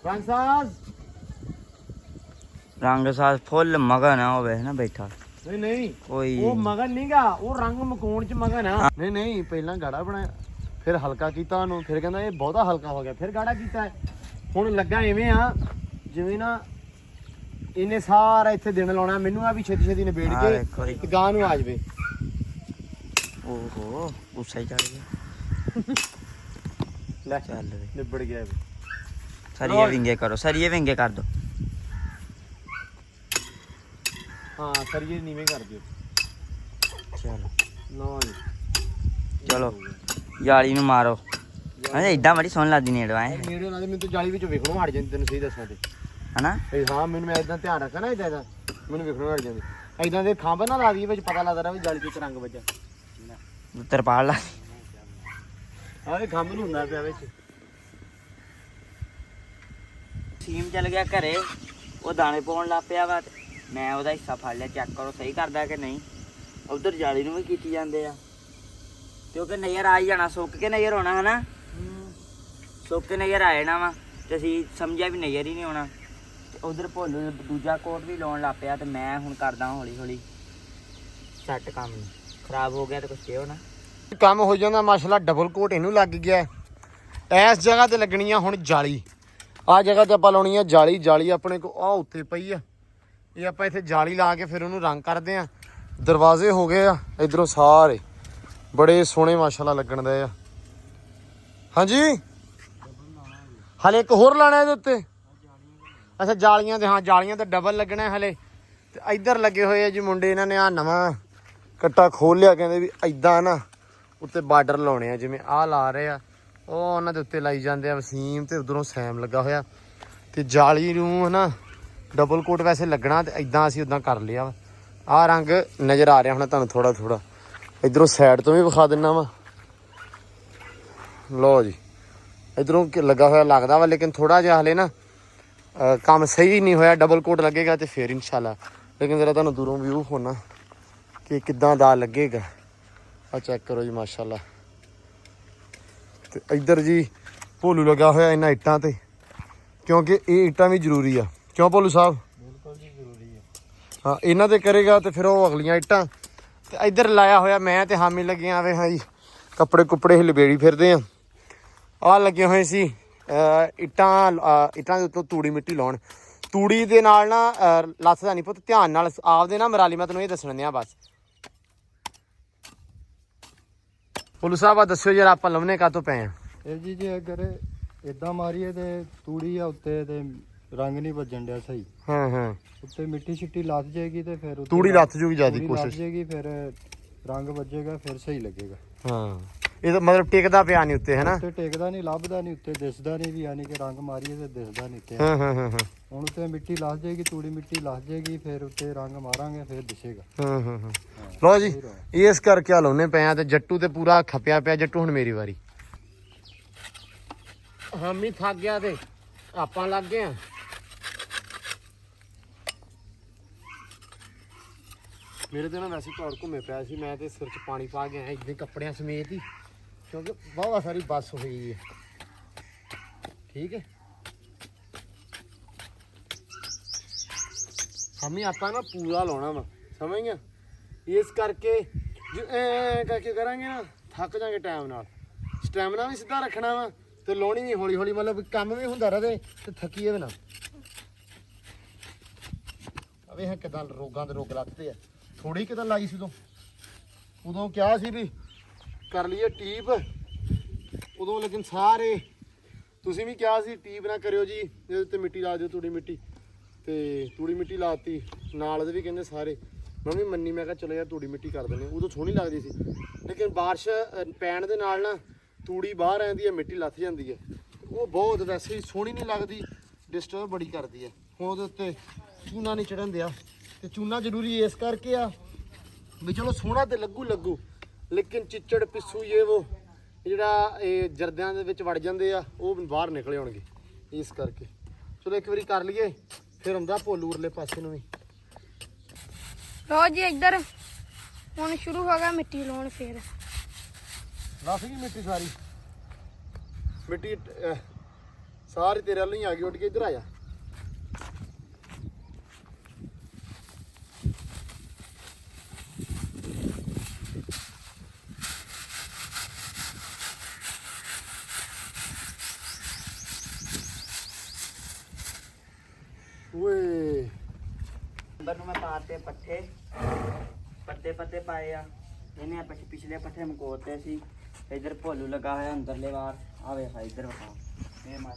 ਰੰਗ ਸਾਜ਼ ਰੰਗ ਸਾਜ਼ ਫੁੱਲ ਮਗਨ ਆ ਹੋਵੇ ਨਾ ਬੈਠਾ। ਨਹੀਂ ਨਹੀਂ ਕੋਈ ਉਹ ਮਗਨ ਨਹੀਂਗਾ, ਉਹ ਰੰਗ ਮਕਾਉਣ ਚ ਮਗਨ ਆ। ਨਹੀਂ ਨਹੀਂ ਪਹਿਲਾਂ ਗਾੜਾ ਬਣਾਇਆ, ਫਿਰ ਹਲਕਾ ਕੀਤਾ ਉਹਨੂੰ, ਫਿਰ ਕਹਿੰਦਾ ਇਹ ਬਹੁਤਾ ਹਲਕਾ ਹੋ ਗਿਆ, ਫਿਰ ਗਾੜਾ ਕੀਤਾ ਹੈ। ਹੁਣ ਲੱਗਾ ਐਵੇਂ ਆ ਜਿਵੇਂ ਨਾ ਇਹਨੇ ਸਾਰਾ ਇੱਥੇ ਦਿਨ ਲਾਉਣਾ, ਮੈਨੂੰ ਆ ਵੀ ਛੇਤੀ ਛੇਤੀ ਨਿਬੇੜ ਆਹ ਵੇਖੋ ਕੇ ਜੀ। ਤੇ ਗਾਂ ਨੂੰ ਆ ਜਾਵੇ। ਓਹੋ ਗੁੱਸਾ ਹੀ ਚੜ ਗਿਆ। ਲੈ ਚੱਲ ਬਈ ਨਿਬੜ ਗਿਆ ਇਹ। ਸਰੀਏ ਵਿੰਗੇ ਕਰੋ, ਸਰੀਏ ਵਿੰਗੇ ਕਰ ਦੋ। ਹਾਂ ਸਰੀਏ ਨੀਵੇਂ ਕਰ ਦਿਓ। ਚਲੋ ਨਾ ਜੀ ਚਲੋ ਜਾਲੀ ਨੂੰ ਮਾਰੋ। ਅਰੇ ਇਦਾਂ ਬੜੀ ਸੋਹਣੀ ਲੱਗਦੀ ਨੇੜੋਂ ਐ ਨੇੜੇ ਨਾਲ ਮੈਨੂੰ ਤਾਂ ਜਾਲੀ ਵਿੱਚੋਂ ਵੇਖਣੋਂ ਹਟ ਜਾਂਦੀ, ਤੈਨੂੰ ਸਹੀ ਦੱਸਾਂ ਤੇ ਹਨਾ। ਇਹ ਹਾਂ ਮੈਨੂੰ ਮੈਂ ਇਦਾਂ ਧਿਆਨ ਰੱਖਾਂ ਨਾ ਇਦਾਂ ਮੈਨੂੰ ਵੇਖਣੋਂ ਹਟ ਜਾਂਦੀ। ਇਦਾਂ ਦੇ ਖੰਭ ਨਾ ਲਾ ਦਈਏ ਵਿੱਚ, ਪਤਾ ਲੱਗਦਾ ਰਿਹਾ ਵੀ ਜਾਲੀ ਵਿੱਚ ਰੰਗ ਵੱਜਾ। ਤਰਪਾਲ ਲਾ ਆਹ ਖੰਭ ਨੂੰ ਹੁੰਦਾ ਪਿਆ ਵਿੱਚ। ਸੀਮ ਚਲ ਗਿਆ ਘਰੇ, ਉਹ ਦਾਣੇ ਪਾਉਣ ਲੱਗ ਪਿਆ ਵਾ। ਮੈਂ ਉਹਦਾ ਹਿੱਸਾ ਫੜ ਲਿਆ, ਚੈੱਕ ਕਰੋ ਸਹੀ ਕਰਦਾ ਕਿ ਨਹੀਂ। ਉਧਰ ਜਾਲੀ ਨੂੰ ਵੀ ਕੀਤੀ ਜਾਂਦੇ ਆ ਕਿਉਂਕਿ ਨਜ਼ਰ ਆ ਹੀ ਜਾਣਾ, ਸੁੱਕ ਕੇ ਨਜ਼ਰ ਆਉਣਾ ਹਨਾ। ਸੁੱਕ ਕੇ ਨਜ਼ਰ ਆ ਜਾਣਾ ਵਾ ਤੇ ਅਸੀਂ ਸਮਝਿਆ ਵੀ ਨਜ਼ਰ ਹੀ ਨਹੀਂ ਆਉਣਾ। ਤੇ ਉਧਰ ਭੋਲੂ ਨੇ ਦੂਜਾ ਕੋਟ ਵੀ ਲਾਉਣ ਲੱਗ ਪਿਆ ਤੇ ਮੈਂ ਹੁਣ ਕਰਦਾ ਹੌਲੀ ਹੌਲੀ ਸੈੱਟ। ਕੰਮ ਨੂੰ ਖਰਾਬ ਹੋ ਗਿਆ ਤੇ ਕੁਛ ਕਿਹੋ ਨਾ ਕੰਮ ਹੋ ਜਾਂਦਾ ਮਾਸ਼ਾਅੱਲਾ। ਡਬਲ ਕੋਟ ਇਹਨੂੰ ਲੱਗ ਗਿਆ। ਇਸ ਜਗ੍ਹਾ ਤੇ ਲੱਗਣੀ ਆ ਹੁਣ ਜਾਲੀ, ਆਹ ਜਗ੍ਹਾ ਤੇ ਆਪਾਂ ਲਾਉਣੀ ਆ ਜਾਲੀ। ਜਾਲੀ ਆਪਣੇ ਕੋ ਆ ਉੱਤੇ ਪਈ ਆ, ਇਹ ਆਪਾਂ ਇੱਥੇ ਜਾਲੀ ਲਾ ਕੇ ਫਿਰ ਉਹਨੂੰ ਰੰਗ ਕਰਦੇ ਆ। ਦਰਵਾਜ਼ੇ ਹੋ ਗਏ ਆ ਇਧਰੋਂ ਸਾਰੇ ਬੜੇ ਸੋਹਣੇ ਮਾਸ਼ਾਅੱਲਾ ਲੱਗਣ ਦੇ ਆ। ਹਾਂਜੀ ਹਲੇ ਇੱਕ ਹੋਰ ਲਾਣਾ ਇਹਦੇ ਉੱਤੇ। ਅੱਛਾ ਜਾਲੀਆਂ ਤੇ, ਹਾਂ ਜਾਲੀਆਂ ਤੇ ਡਬਲ ਲੱਗਣਾ ਹਲੇ। ਤੇ ਇੱਧਰ ਲੱਗੇ ਹੋਏ ਆ ਜੀ ਮੁੰਡੇ, ਇਹਨਾਂ ਨੇ ਆ ਨਵਾਂ ਕੱਟਾ ਖੋਲ ਲਿਆ, ਕਹਿੰਦੇ ਵੀ ਐਦਾਂ ਨਾ ਉੱਤੇ ਬਾਰਡਰ ਲਾਉਣੇ ਆ, ਜਿਵੇਂ ਆਹ ਲਾ ਰਹੇ ਆ ਉਹ ਉਹਨਾਂ ਦੇ ਉੱਤੇ ਲਾਈ ਜਾਂਦੇ ਆ ਵਸੀਮ ਤੇ ਉਧਰੋਂ ਸੈਮ ਲੱਗਾ ਹੋਇਆ ਤੇ ਜਾਲੀ ਨੂੰ ਹਨਾ ਡਬਲ ਕੋਟ ਵੈਸੇ ਲੱਗਣਾ ਤੇ ਇਦਾਂ ਅਸੀਂ ਉਦਾਂ ਕਰ ਲਿਆ ਵਾ। ਆਹ ਰੰਗ ਨਜ਼ਰ ਆ ਰਿਹਾ ਹੁਣ ਤੁਹਾਨੂੰ ਥੋੜਾ ਥੋੜਾ, ਇਧਰੋਂ ਸਾਈਡ ਤੋਂ ਵੀ ਵਿਖਾ ਦਿੰਨਾ ਵਾ। ਲਓ ਜੀ ਇਧਰੋਂ ਲੱਗਾ ਹੋਇਆ ਲੱਗਦਾ ਵਾ, ਲੇਕਿਨ ਥੋੜਾ ਜਿਹਾ ਹਲੇ ਨਾ ਕੰਮ ਸਹੀ ਨਹੀਂ ਹੋਇਆ। ਡਬਲ ਕੋਟ ਲੱਗੇਗਾ ਤੇ ਫਿਰ ਇਨਸ਼ਾਅੱਲਾ, ਲੇਕਿਨ ਜਰਾ ਤੁਹਾਨੂੰ ਦੂਰੋਂ ਵਿਊ ਹੋਣਾ ਕਿ ਕਿੱਦਾਂ ਦਾ ਲੱਗੇਗਾ। ਆ ਚੈੱਕ ਕਰੋ ਜੀ ਮਾਸ਼ਾਅੱਲਾ। ਤੇ ਇੱਧਰ ਜੀ ਭੋਲੂ ਲੱਗਾ ਹੋਇਆ ਇਹਨਾਂ ਇੱਟਾਂ ਤੇ, ਕਿਉਂਕਿ ਇਹ ਇੱਟਾਂ ਵੀ ਜ਼ਰੂਰੀ ਆ। ਕਿਉਂ ਭੋਲੂ ਸਾਹਿਬ? ਬਿਲਕੁਲ ਜੀ ਜ਼ਰੂਰੀ ਹੈ। ਹਾਂ ਇਹਨਾਂ ਤੇ ਕਰੇਗਾ ਤੇ ਫਿਰ ਉਹ ਅਗਲੀਆਂ ਇੱਟਾਂ। ਤੇ ਇੱਧਰ ਲਾਇਆ ਹੋਇਆ ਮੈਂ ਤੇ ਹਾਮੀ ਲੱਗੇ ਆਵੇ ਹਾਂ ਜੀ, ਕੱਪੜੇ ਕੁੱਪੜੇ ਲਬੇੜੀ ਫਿਰਦੇ ਆ। ਆਹ ਲੱਗੇ ਹੋਏ ਸੀ ਇੱਟਾਂ ਦੇ ਉੱਤੋਂ ਤੂੜੀ ਮਿੱਟੀ ਲਾਉਣ। ਤੂੜੀ ਦੇ ਨਾਲ ਨਾ ਲੱਥਦਾ ਨਹੀਂ ਪੁੱਤ, ਧਿਆਨ ਨਾਲ ਆਪਦੇ ਨਾ ਮਰਾਲੀ। ਮੈਂ ਤੈਨੂੰ ਇਹ ਦੱਸਣ ਦਿਆਂ ਬਸ। ਭੋਲੂ ਸਾਹਿਬ ਆ ਦੱਸਿਓ ਯਾਰ ਆਪਾਂ ਲਾਉਣੇ ਕਾਹਤੋਂ ਪਏ ਆ? ਇਹ ਜੀ ਜੇ ਅਗਰ ਇਦਾਂ ਮਾਰੀਏ ਤੇ ਤੂੜੀ ਆ ਉੱਤੇ ਤੇ ਰੰਗ ਨਹੀਂ ਵੱਜਣ ਡਿਆ ਸਹੀ। ਹਾਂ ਉੱਤੇ ਮਿੱਟੀ ਛਿੱਟੀ ਲੱਥ ਜਾਏਗੀ ਤੇ ਫਿਰ ਉੱਤੇ ਤੂੜੀ ਲੱਥ ਜੂਗੀ ਜਿਆਦਾ ਲੱਥ ਕੋਸ਼ਿਸ਼। ਜਾਏਗੀ, ਫਿਰ ਰੰਗ ਵੱਜੇਗਾ, ਫਿਰ ਸਹੀ ਲੱਗੇਗਾ। ਹਾਂ ਇਹ ਤਾਂ ਮਤਲਬ ਟਿਕਦਾ ਪਿਆ ਨਹੀਂ ਉੱਤੇ, ਹੈਨਾ? ਉੱਤੇ ਟਿਕਦਾ ਨਹੀਂ, ਲੱਭਦਾ ਨਹੀਂ, ਉੱਤੇ ਦਿਸਦਾ ਨਹੀਂ ਵੀ, ਯਾਨੀ ਕਿ ਰੰਗ ਮਾਰੀਏ ਤੇ ਦਿਸਦਾ ਨਹੀਂ ਉੱਤੇ। ਹਾਂ ਹੁਣ ਉੱਤੇ ਮਿੱਟੀ ਲੱਥ ਜਾਏਗੀ, ਤੂੜੀ ਮਿੱਟੀ ਲੱਥ ਜਾਏਗੀ, ਫਿਰ ਉੱਤੇ ਰੰਗ ਮਾਰਾਂਗੇ ਫਿਰ ਦਿਸੇਗਾ। ਹਾਂ ਲਓ ਜੀ ਇਸ ਕਰਕੇ ਆ ਲਾਉਣੇ ਪਏ ਆ। ਤੇ ਜੱਟੂ ਤੇ ਪੂਰਾ ਖਪਿਆ ਪਿਆ। ਜੱਟੂ ਹੁਣ ਮੇਰੀ ਵਾਰੀ। ਹਾਮੀ ਥੱਕ ਗਿਆ ਤੇ ਆਪਾਂ ਲੱਗ ਗਏ ਆ। ਮੇਰੇ ਤੇ ਨਾ ਵੈਸੇ ਧੌੜ ਘੁੰਮੇ ਪਿਆ ਸੀ, ਮੈਂ ਤੇ ਸਿਰ 'ਚ ਪਾਣੀ ਪਾ ਗਿਆ ਇੱਦਾਂ ਕੱਪੜਿਆਂ ਸਮੇਤ ਹੀ, ਕਿਉਂਕਿ ਬਹੁਤ ਸਾਰੀ ਬੱਸ ਹੋਈ ਹੈ। ਠੀਕ ਹੈ ਹਾਮੀ ਆਪਾਂ ਨਾ ਪੂਰਾ ਲਾਉਣਾ ਵਾ, ਸਮਝ ਗਿਆ? ਇਸ ਕਰਕੇ ਜੇ ਐ ਕਰਕੇ ਕਰਾਂਗੇ ਨਾ ਥੱਕ ਜਾਾਂਗੇ ਟਾਈਮ ਨਾਲ। ਸਟੈਮਿਨਾ ਵੀ ਸਿੱਧਾ ਰੱਖਣਾ ਵਾ ਤੇ ਲਾਉਣੀ ਵੀ ਹੌਲੀ ਹੌਲੀ, ਮਤਲਬ ਕੰਮ ਵੀ ਹੁੰਦਾ ਰਹੇ ਤੇ ਥੱਕੀਏ ਵੀ ਨਾ। ਅਵੇ ਹੈ ਕਿਦਾਂ ਰੋਗਾਂ ਦੇ ਰੋਗ ਲੱਥਦੇ ਆ। ਥੋੜੀ ਕਿਦਾਂ ਲਾਈ ਸੀ ਉਦੋਂ ਕਿਹਾ ਸੀ ਵੀ ਕਰ ਲਈਏ ਟੀਪ ਉਦੋਂ, ਲੇਕਿਨ ਸਾਰੇ ਤੁਸੀਂ ਵੀ ਕਿਹਾ ਸੀ ਟੀਪ ਨਾ ਕਰਿਓ ਜੀ, ਇਹਦੇ ਉੱਤੇ ਮਿੱਟੀ ਲਾ ਦਿਓ, ਤੂੜੀ ਮਿੱਟੀ। ਤੇ ਤੂੜੀ ਮਿੱਟੀ ਲਾਤੀ ਨਾਲ ਦੇ ਵੀ ਕਹਿੰਦੇ ਸਾਰੇ। ਮੈਂ ਵੀ ਮੰਨੀ, ਮੈਂ ਕਿਹਾ ਚਲੋ ਯਾਰ ਤੂੜੀ ਮਿੱਟੀ ਕਰ ਦਿੰਦੇ। ਉਦੋਂ ਸੋਹਣੀ ਲੱਗਦੀ ਸੀ, ਲੇਕਿਨ ਬਾਰਿਸ਼ ਪੈਣ ਦੇ ਨਾਲ ਨਾ ਤੂੜੀ ਬਾਹਰ ਆਉਂਦੀ ਹੈ, ਮਿੱਟੀ ਲੱਥ ਜਾਂਦੀ ਹੈ। ਉਹ ਬਹੁਤ ਵੈਸੇ ਹੀ ਸੋਹਣੀ ਨਹੀਂ ਲੱਗਦੀ, ਡਿਸਟਰਬ ਬੜੀ ਕਰਦੀ ਹੈ। ਹੁਣ ਉਹਦੇ ਉੱਤੇ ਚੂਨਾ ਨਹੀਂ ਚੜਨ ਦਿਆ। ਤੇ ਚੂਨਾ ਜ਼ਰੂਰੀ ਇਸ ਕਰਕੇ ਆ ਵੀ ਚਲੋ ਸੋਹਣਾ ਤੇ ਲੱਗੂ, ਲੇਕਿਨ ਚਿੱਚੜ ਪਿੱਸੂ ਉਹ ਜਿਹੜਾ ਇਹ ਜਰਦਿਆਂ ਦੇ ਵਿੱਚ ਵੜ ਜਾਂਦੇ ਆ, ਉਹ ਬਾਹਰ ਨਿਕਲੇ ਹੋਣਗੇ। ਇਸ ਕਰਕੇ ਚਲੋ ਇੱਕ ਵਾਰੀ ਕਰ ਲਈਏ, ਫਿਰ ਆਉਂਦਾ ਭੋਲੂ ਉਰਲੇ ਪਾਸੇ ਨੂੰ ਵੀ। ਲੋ ਜੀ ਇੱਧਰ ਹੁਣ ਸ਼ੁਰੂ ਹੋ ਗਿਆ ਮਿੱਟੀ ਲਾਉਣ। ਫੇਰ ਲੱਥ ਗਈ ਮਿੱਟੀ ਸਾਰੀ, ਮਿੱਟੀ ਸਾਰੀ ਤੇਰੇ ਵੱਲ ਹੀ ਆ ਗਈ। ਉੱਡ ਕੇ ਇੱਧਰ ਆ ਜਾ। ਓਏ ਅੰਦਰ ਨੂੰ ਮੈਂ ਪਾਤੇ ਪੱਤੇ ਪਾਏ ਆ। ਇਹਨੇ ਆਪਾਂ ਪਿਛਲੇ ਪੱਠੇ ਮਕੋਤੇ ਸੀ। ਇੱਧਰ ਭੋਲੂ ਲੱਗਾ ਹੋਇਆ ਅੰਦਰਲੇ ਵਾਰ। ਆ ਵੇਖ ਇੱਧਰ ਵਿਖਾ ਇਹ ਮਾਰ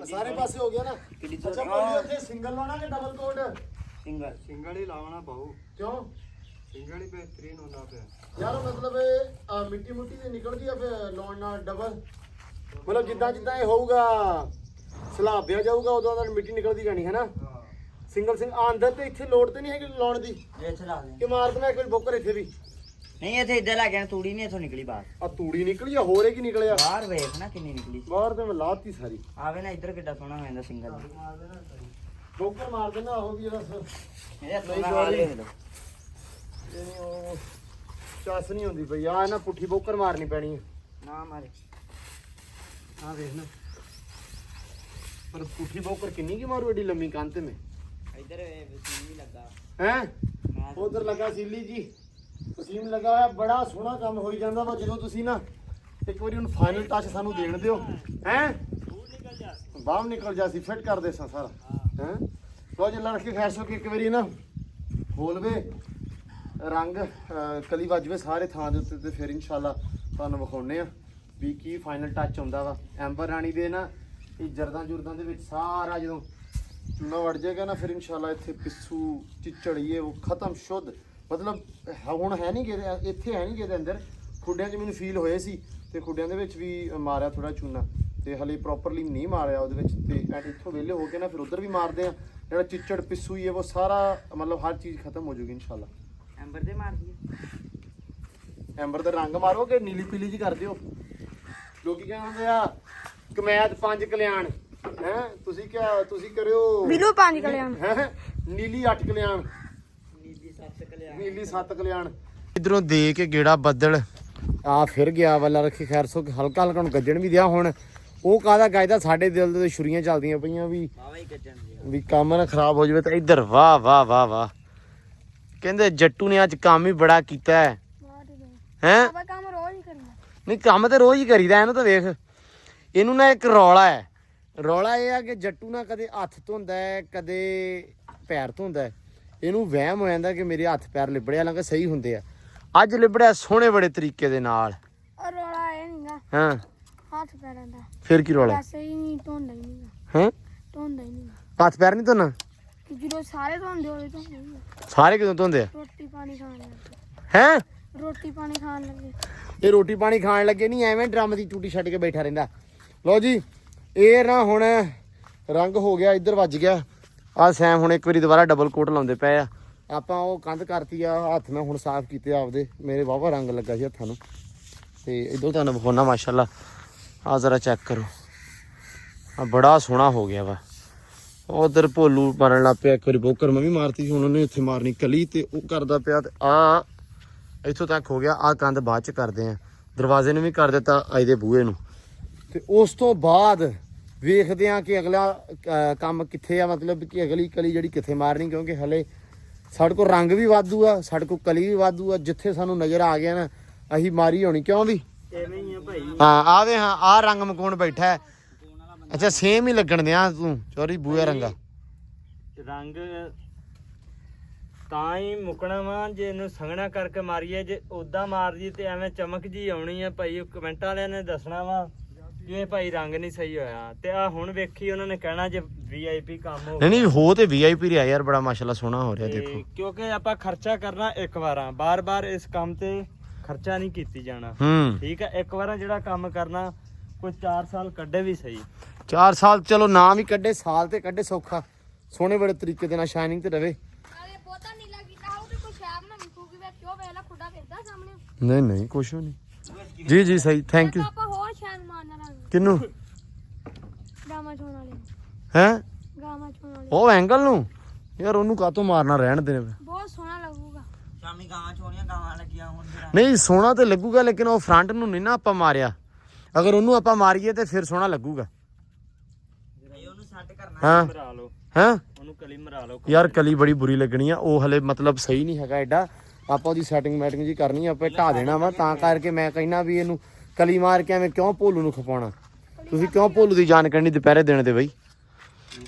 ਸਾਰੇ ਪਾਸੇ ਹੋ ਗਿਆ ਨਾ। ਕਿੱਡੀ ਅੱਛਾ ਭੋਲੂ ਇੱਥੇ ਸਿੰਗਲ ਲਾਉਣਾ ਕਿ ਡਬਲ ਕੋਟ? ਸਿੰਗਲ ਹੀ ਲਾਉਣਾ ਬਹੁ, ਕਿਉਂ? ਸਿੰਗਲ ਹੀ ਬਿਹਤਰੀਨ ਹੁੰਦਾ ਪਿਆ। ਯਾਰ ਮਤਲਬ ਇਹ ਮਿੱਟੀ ਮੁੱਟੀ ਤੇ ਨਿਕਲਦੀ ਆ ਫਿਰ ਲਾਉਣ ਨਾਲ ਡਬਲ, ਮਤਲਬ ਜਿੱਦਾਂ ਇਹ ਹੋਊਗਾ ਸਲਾਬਿਆ ਜਾਊਗਾ ਉਦੋਂ ਤਾਂ ਮਿੱਟੀ ਨਿਕਲਦੀ ਜਾਣੀ ਹੈ ਨਾ। ਸਿੰਗਲ ਅੰਦਰ ਤੇ ਇੱਥੇ ਲੋੜ ਤੇ ਨਹੀਂ ਹੈਗੀ ਲਾਉਣ ਦੀ ਇੱਥੇ ਲਾ ਦੇ। ਕਿ ਮਾਰ ਦਵਾਂ ਇੱਕ ਵਾਰੀ ਬੋਕਰ ਇੱਥੇ ਵੀ। ਨਹੀਂ ਇੱਥੇ ਇੱਧਰ ਲੱਗ ਗਿਆ, ਤੂੜੀ ਨਹੀਂ ਇੱਥੋਂ ਨਿਕਲੀ ਬਾਹਰ। ਆ ਤੂੜੀ ਨਿਕਲੀ ਆ, ਹੋਰ ਕੀ ਨਿਕਲਿਆ? ਬਾਹਰ ਵੇਖ ਨਾ ਕਿੰਨੀ ਨਿਕਲੀ। ਬਾਹਰ ਤੇ ਮੈਂ ਲਾਤੀ ਸਾਰੀ। ਆਵੇ ਨਾ ਇੱਧਰ ਕਿੱਡਾ ਸੋਹਣਾ ਹੋ ਜਾਂਦਾ ਸਿੰਗਲ। ਬੋਕਰ ਮਾਰ ਦੇਣਾ ਉਹ ਵੀ ਇਹਦਾ ਇਹਦਾ ਸੋਹਣਾ ਹਾਲ ਵੇਖ ਲਓ। ਇਹ ਉਹ ਚਾਸ ਨਹੀਂ ਹੁੰਦੀ ਪਈ ਆ, ਇਹਨਾਂ ਪੁੱਠੀ ਬੋਕਰ ਮਾਰਨੀ ਪੈਣੀ ਹੈ। ਨਾ ਮਾਰੇ ਆ ਵੇਖ ਨਾ, ਪਰ ਪੁੱਠੀ ਬੋਕਰ ਕਿੰਨੀ ਕੀ ਮਾਰੂ ਏਡੀ ਲੰਮੀ ਕੰਨ ਤੇ ਮੈਂ। ਇੱਧਰ ਵਸੀਮ ਵੀ ਲੱਗਾ ਹੈ ਉਧਰ ਲੱਗਾ ਸੀਲੀ ਜੀ, ਵਸੀਮ ਲੱਗਾ ਹੋਇਆ। ਬੜਾ ਸੋਹਣਾ ਕੰਮ ਹੋਈ ਜਾਂਦਾ ਵਾ ਜਦੋਂ ਤੁਸੀਂ ਨਾ ਇੱਕ ਵਾਰੀ ਹੁਣ ਫਾਈਨਲ ਟੱਚ ਸਾਨੂੰ ਦੇਣ ਦਿਓ। ਹੈ ਬਾਹਰ ਨਿਕਲ ਜਾ ਸੀ, ਫਿੱਟ ਕਰ ਦੇ ਸਾਰਾ। ਹੈ ਲੋ ਜੀ ਲੜ ਕੇ ਖੈਰ ਸੋ ਕਿ ਇੱਕ ਵਾਰੀ ਨਾ ਖੋਲਵੇ ਰੰਗ ਕਲੀ ਵੱਜਵੇ ਸਾਰੇ ਥਾਂ ਦੇ ਉੱਤੇ, ਤੇ ਫਿਰ ਇਨਸ਼ਾਅੱਲਾ ਤੁਹਾਨੂੰ ਵਿਖਾਉਣੇ ਆ ਵੀ ਕੀ ਫਾਈਨਲ ਟੱਚ ਆਉਂਦਾ ਵਾ। ਐਂਬਰ ਰਾਣੀ ਦੇ ਨਾ ਇਹ ਜਰਦਾਂ ਜੁਰਦਾਂ ਦੇ ਵਿੱਚ ਸਾਰਾ ਜਦੋਂ ਚੂਨਾ ਵੜ ਜਾਏਗਾ ਨਾ, ਫਿਰ ਇਨਸ਼ਾਅੱਲਾ ਇੱਥੇ ਪਿੱਸੂ ਚਿੱਚੜੀਏ ਉਹ ਖਤਮ ਸ਼ੁੱਧ। ਮਤਲਬ ਹੁਣ ਹੈ ਨਹੀਂ ਗਏ ਇੱਥੇ, ਹੈ ਨਹੀਂ ਗਏ ਦੇ ਅੰਦਰ ਖੁੱਡਿਆਂ 'ਚ ਮੈਨੂੰ ਫੀਲ ਹੋਏ ਸੀ ਤੇ ਖੁੱਡਿਆਂ ਦੇ ਵਿੱਚ ਵੀ ਮਾਰਿਆ ਥੋੜਾ ਚੂਨਾ ਤੇ ਹਲੇ ਪ੍ਰੋਪਰਲੀ ਨਹੀਂ ਮਾਰਿਆ ਉਹਦੇ ਵਿੱਚ ਤੇ ਐਂਡ ਇੱਥੋਂ ਵਿਹਲੇ ਹੋ ਕੇ ਨਾ ਫਿਰ ਉਧਰ ਵੀ ਮਾਰਦੇ ਆ ਜਿਹੜਾ ਚਿੱਚੜ ਪਿੱਸੂ ਹੀ ਹੈ ਉਹ ਸਾਰਾ ਮਤਲਬ ਹਰ ਚੀਜ਼ ਖਤਮ ਹੋ ਜਾਊਗੀ ਇਨਸ਼ਾਅੱਲਾ। ਐਂਬਰ ਦੇ ਮਾਰ ਦਈਏ। ਐਂਬਰ ਦਾ ਰੰਗ ਮਾਰੋਗੇ ਨੀਲੀ ਪੀਲੀ ਜੀ ਕਰ ਦਿਓ। ਲੋਕੀ ਕਹਿੰਦੇ ਆ ਕਮੈਦ 5 ਕਲਿਆਣ ਹੈ ਤੁਸੀਂ ਕਰਿਓ ਬਿਲੂ 5 ਕਲਿਆਣ ਹੈ ਨੀਲੀ 8 ਕਲਿਆਣ ਨੀਲੀ 7 ਕਲਿਆਣ। ਇਧਰੋਂ ਦੇ ਕੇ ਗੇੜਾ ਬੱਦਲ ਆ ਫਿਰ ਗਿਆ ਵੱਲਾ ਰੱਖੀ ਖੈਰ ਸੋ ਹਲਕਾ ਹਲਕਾ ਨੂੰ ਗੱਜਣ ਵੀ ਦਿਆ। ਹੁਣ ਉਹ ਕਾਹਦਾ ਗਾਇਦਾ ਸਾਡੇ ਦਿਲ ਦੇ ਛੁਰੀਆਂ ਚੱਲਦੀਆਂ ਪਈਆਂ ਵੀ ਕੰਮ ਨਾ ਖਰਾਬ ਹੋ ਜਾਵੇ ਤਾਂ ਇੱਧਰ ਵਾਹ ਵਾਹ ਵਾਹ ਵਾਹ। ਕਹਿੰਦੇ ਜੱਟੂ ਨੇ ਅੱਜ ਕੰਮ ਹੀ ਬੜਾ ਕੀਤਾ ਹੈ ਹੈਂ। ਕੰਮ ਰੋਜ਼ ਹੀ ਕਰਨਾ। ਨਹੀਂ ਕੰਮ ਤੇ ਰੋਜ਼ ਹੀ ਕਰੀਦਾ। ਇਹਨੂੰ ਤਾਂ ਵੇਖ, ਇਹਨੂੰ ਨਾ ਇੱਕ ਰੌਲਾ ਹੈ। ਰੌਲਾ ਇਹ ਆ ਕਿ ਜੱਟੂ ਨਾ ਕਦੇ ਹੱਥ ਧੋਂਦਾ ਹੈ ਕਦੇ ਪੈਰ ਧੋਂਦਾ ਹੈ। ਇਹਨੂੰ ਵਹਿਮ ਹੋ ਜਾਂਦਾ ਕਿ ਮੇਰੇ ਹੱਥ ਪੈਰ ਲਿਬੜਿਆ ਲੰਗਾ ਸਹੀ ਹੁੰਦੇ ਆ। ਅੱਜ ਲਿਬੜਿਆ ਸੋਹਣੇ ਬੜੇ ਤਰੀਕੇ ਦੇ ਨਾਲ। ਔਰ ਰੋਲਾ ਇਹ ਨਹੀਂਗਾ ਹਾਂ ਹੱਥ ਪੈਰਾਂ ਦਾ। ਫਿਰ ਕੀ ਰੌਲਾ ਵੈਸੇ ਹੀ ਨਹੀਂ ਧੋਂਦਾ ਹੀ ਨਹੀਂਗਾ। ਹੈ ਧੋਂਦਾ ਹੀ ਨਹੀਂਗਾ ਹੱਥ ਪੈਰ ਨਹੀਂ ਧੋਣਾ। ਕਿ ਜਦੋਂ ਸਾਰੇ ਧੋਂਦੇ ਹੋਵੇ ਤਾਂ ਨਹੀਂ। ਸਾਰੇ ਕਿਦੋਂ ਧੋਂਦੇ ਆ ਰੋਟੀ ਪਾਣੀ ਖਾਣ ਲੱਗੇ। ਹੈ ਰੋਟੀ ਪਾਣੀ ਖਾਣ ਲੱਗੇ। ਇਹ ਰੋਟੀ ਪਾਣੀ ਖਾਣ ਲੱਗੇ ਨਹੀਂ ਐਵੇਂ ਡਰਮ ਦੀ ਟੂਟੀ ਛੱਡ ਕੇ ਬੈਠਾ ਰਹਿੰਦਾ। ਲਓ ਜੀ ਇਹ ਨਾ ਹੁਣ ਰੰਗ ਹੋ ਗਿਆ ਇੱਧਰ ਵੱਜ ਗਿਆ। ਆ ਸੈਮ ਹੁਣ ਇੱਕ ਵਾਰੀ ਦੁਬਾਰਾ ਡਬਲ ਕੋਟ ਲਾਉਂਦੇ ਪਏ ਆ। ਆਪਾਂ ਉਹ ਕੰਧ ਕਰਤੀ ਆ ਹੱਥ ਨਾਲ ਹੁਣ ਸਾਫ਼ ਕੀਤੇ ਆਪਦੇ। ਮੇਰੇ ਵਾਹਵਾ ਰੰਗ ਲੱਗਾ ਸੀ ਹੱਥਾਂ ਨੂੰ ਤੇ ਇੱਧਰ ਤੁਹਾਨੂੰ ਵਿਖਾਉਣਾ ਮਾਸ਼ਾਅੱਲਾ। ਆ ਜ਼ਰਾ ਚੈੱਕ ਕਰੋ ਆ ਬੜਾ ਸੋਹਣਾ ਹੋ ਗਿਆ ਵਾ। ਉਧਰ ਭੋਲੂ ਮਾਰਨ ਲੱਗ ਪਿਆ ਇੱਕ ਵਾਰੀ ਬੋਕਰ ਮੈਂ ਵੀ ਮਾਰਤੀ ਸੀ। ਹੁਣ ਉਹਨੇ ਉੱਥੇ ਮਾਰਨੀ ਕਲੀ ਤੇ ਉਹ ਕਰਦਾ ਪਿਆ ਤੇ ਆ ਇੱਥੋਂ ਤੱਕ ਹੋ ਗਿਆ। ਆ ਕੰਧ ਬਾਅਦ ਚ ਕਰਦੇ ਆ। ਦਰਵਾਜ਼ੇ ਨੂੰ ਵੀ ਕਰ ਦਿੱਤਾ ਇਹਦੇ ਬੂਹੇ ਨੂੰ ਤੇ ਉਸ ਤੋਂ ਬਾਅਦ ਵੇਖਦੇ ਆ ਕਿ ਅਗਲਾ ਕੰਮ ਕਿੱਥੇ ਆ। ਮਤਲਬ ਕਿ ਅਗਲੀ ਕਲੀ ਜਿਹੜੀ ਕਿੱਥੇ ਮਾਰਨੀ ਕਿਉਂਕਿ ਹਲੇ ਸਾਡੇ ਕੋਲ ਰੰਗ ਵੀ ਵਾਧੂ ਆ ਸਾਡੇ ਕੋਲ ਕਲੀ ਵੀ ਵਾਧੂ ਆ। ਜਿੱਥੇ ਸਾਨੂੰ ਨਜ਼ਰ ਆ ਗਿਆ ਨਾ ਅਸੀਂ ਮਾਰੀ ਹੋਣੀ ਕਿਉਂ ਵੀ ਐਵੇਂ ਹੀ ਆ ਭਾਈ। ਹਾਂ ਆਵੇ ਹਾਂ ਆ ਰੰਗ ਮਕਾਉਣ ਬੈਠਾ ਹੈ। ਅੱਛਾ ਸੇਮ ਹੀ ਲੱਗਣ ਦਿਆਂ ਤੂੰ ਚੋਰੀ ਬੂਹੇ ਰੰਗਾ ਰੰਗ ਤਾਂ ਹੀ ਮੁਕਣਾ ਵਾ ਜੇ ਇਹਨੂੰ ਸੰਘਣਾ ਕਰਕੇ ਮਾਰੀਏ। ਜੇ ਉਦਾਂ ਮਾਰ ਜੀ ਤੇ ਐਵੇਂ ਚਮਕ ਜੀ ਆਉਣੀ ਆ ਭਾਈ। ਕਮੈਂਟ ਵਾਲਿਆਂ ਨੇ ਦੱਸਣਾ ਵਾ ਕਿ ਇਹ ਭਾਈ ਰੰਗ ਨਹੀਂ ਸਹੀ ਹੋਇਆ ਤੇ ਆ ਹੁਣ ਵੇਖੀ ਉਹਨਾਂ ਨੇ ਕਹਿਣਾ ਜੇ VIP ਕੰਮ ਹੋ ਨਹੀਂ ਹੋ ਤੇ VIP ਰਿਹਾ ਯਾਰ ਬੜਾ ਮਾਸ਼ਾਅੱਲਾ ਸੋਹਣਾ ਹੋ ਰਿਹਾ ਤੇ ਦੇਖੋ। ਕਿਉਂਕਿ ਆਪਾਂ ਖਰਚਾ ਕਰਨਾ ਇੱਕ ਵਾਰਾਂ ਬਾਰ-ਬਾਰ ਇਸ ਕੰਮ ਤੇ ਖਰਚਾ ਨਹੀਂ ਕੀਤੀ ਜਾਣਾ। ਠੀਕ ਹੈ ਇੱਕ ਵਾਰਾਂ ਜਿਹੜਾ ਕੰਮ ਕਰਨਾ ਕੋਈ 4 ਸਾਲ ਕੱਢੇ ਵੀ ਸਹੀ। 4 ਸਾਲ ਚਲੋ ਨਾ ਵੀ ਕੱਢੇ ਸਾਲ ਤੇ ਕੱਢੇ ਸੌਖਾ ਸੋਹਣੇ ਬੜੇ ਤਰੀਕੇ ਦੇ ਨਾਲ ਸ਼ਾਈਨਿੰਗ ਤੇ ਰਵੇ। ਅਰੇ ਪੋਤਾ ਨੀਲਾ ਕੀਤਾ ਉਹ ਤੇ ਕੋਈ ਸ਼ਾਮ ਨਾ ਵਿਖੂਗੀ ਵੇ ਕਿਉਂ ਵੇਲਾ ਖੁੱਡਾ ਫਿਰਦਾ ਸਾਹਮਣੇ। ਨਹੀਂ ਨਹੀਂ ਕੁਛ ਨਹੀਂ ਜੀ ਜੀ ਸਹੀ ਥੈਂਕ ਯੂ। ਆਪਾਂ ਹੋਰ ਸ਼ਾਨ ਮਾਰਨਾ ਰੰਗ ਕਿਨੂੰ ਗਾਵਾਂ ਚੋਣ ਵਾਲੇ ਹੈ ਗਾਵਾਂ ਚੋਣ ਵਾਲੇ ਉਹ ਐਂਗਲ ਨੂੰ ਯਾਰ ਉਹਨੂੰ ਕਾਹਤੋਂ ਮਾਰਨਾ ਰਹਿਣ ਦੇ। ਬਹੁਤ ਸੋਹਣਾ ਲੱਗੂਗਾ। ਸ਼ਾਮੀ ਗਾਵਾਂ ਚੋਣੀਆਂ ਗਾਵਾਂ ਲੱਗੀਆਂ ਹੁਣ ਨਹੀਂ ਸੋਹਣਾ ਤੇ ਲੱਗੂਗਾ ਲੇਕਿਨ ਉਹ ਫਰੰਟ ਨੂੰ ਨਹੀਂ ਨਾ ਆਪਾਂ ਮਾਰਿਆ। ਅਗਰ ਉਹਨੂੰ ਆਪਾਂ ਮਾਰੀਏ ਤੇ ਫਿਰ ਸੋਹਣਾ ਲੱਗੂਗਾ। ਉਹਨੂੰ ਸੈੱਟ ਕਰਨਾ ਹਾਂ ਮਰਾ ਲਓ ਹਾਂ ਉਹਨੂੰ ਕਲੀ ਮਰਾ ਲਓ। ਯਾਰ ਕਲੀ ਬੜੀ ਬੁਰੀ ਲੱਗਣੀ ਆ। ਉਹ ਹਲੇ ਮਤਲਬ ਸਹੀ ਨਹੀਂ ਹੈਗਾ ਐਡਾ। ਆਪਾਂ ਉਹਦੀ ਸੈਟਿੰਗ ਮੈਟਿੰਗ ਜੀ ਕਰਨੀ ਆ ਆਪਾਂ ਢਾ ਦੇਣਾ ਵਾ। ਤਾਂ ਕਰਕੇ ਮੈਂ ਕਹਿਣਾ ਵੀ ਇਹਨੂੰ ਕਲੀ ਮਾਰ ਕੇ ਐਵੇਂ ਕਿਉਂ ਭੋਲੂ ਨੂੰ ਖਪਾਉਣਾ। ਤੁਸੀਂ ਕਿਉਂ ਭੋਲੂ ਦੀ ਜਾਨ ਕੱਢਣੀ ਦੁਪਹਿਰੇ ਦੇਣ ਦੇ ਬਈ।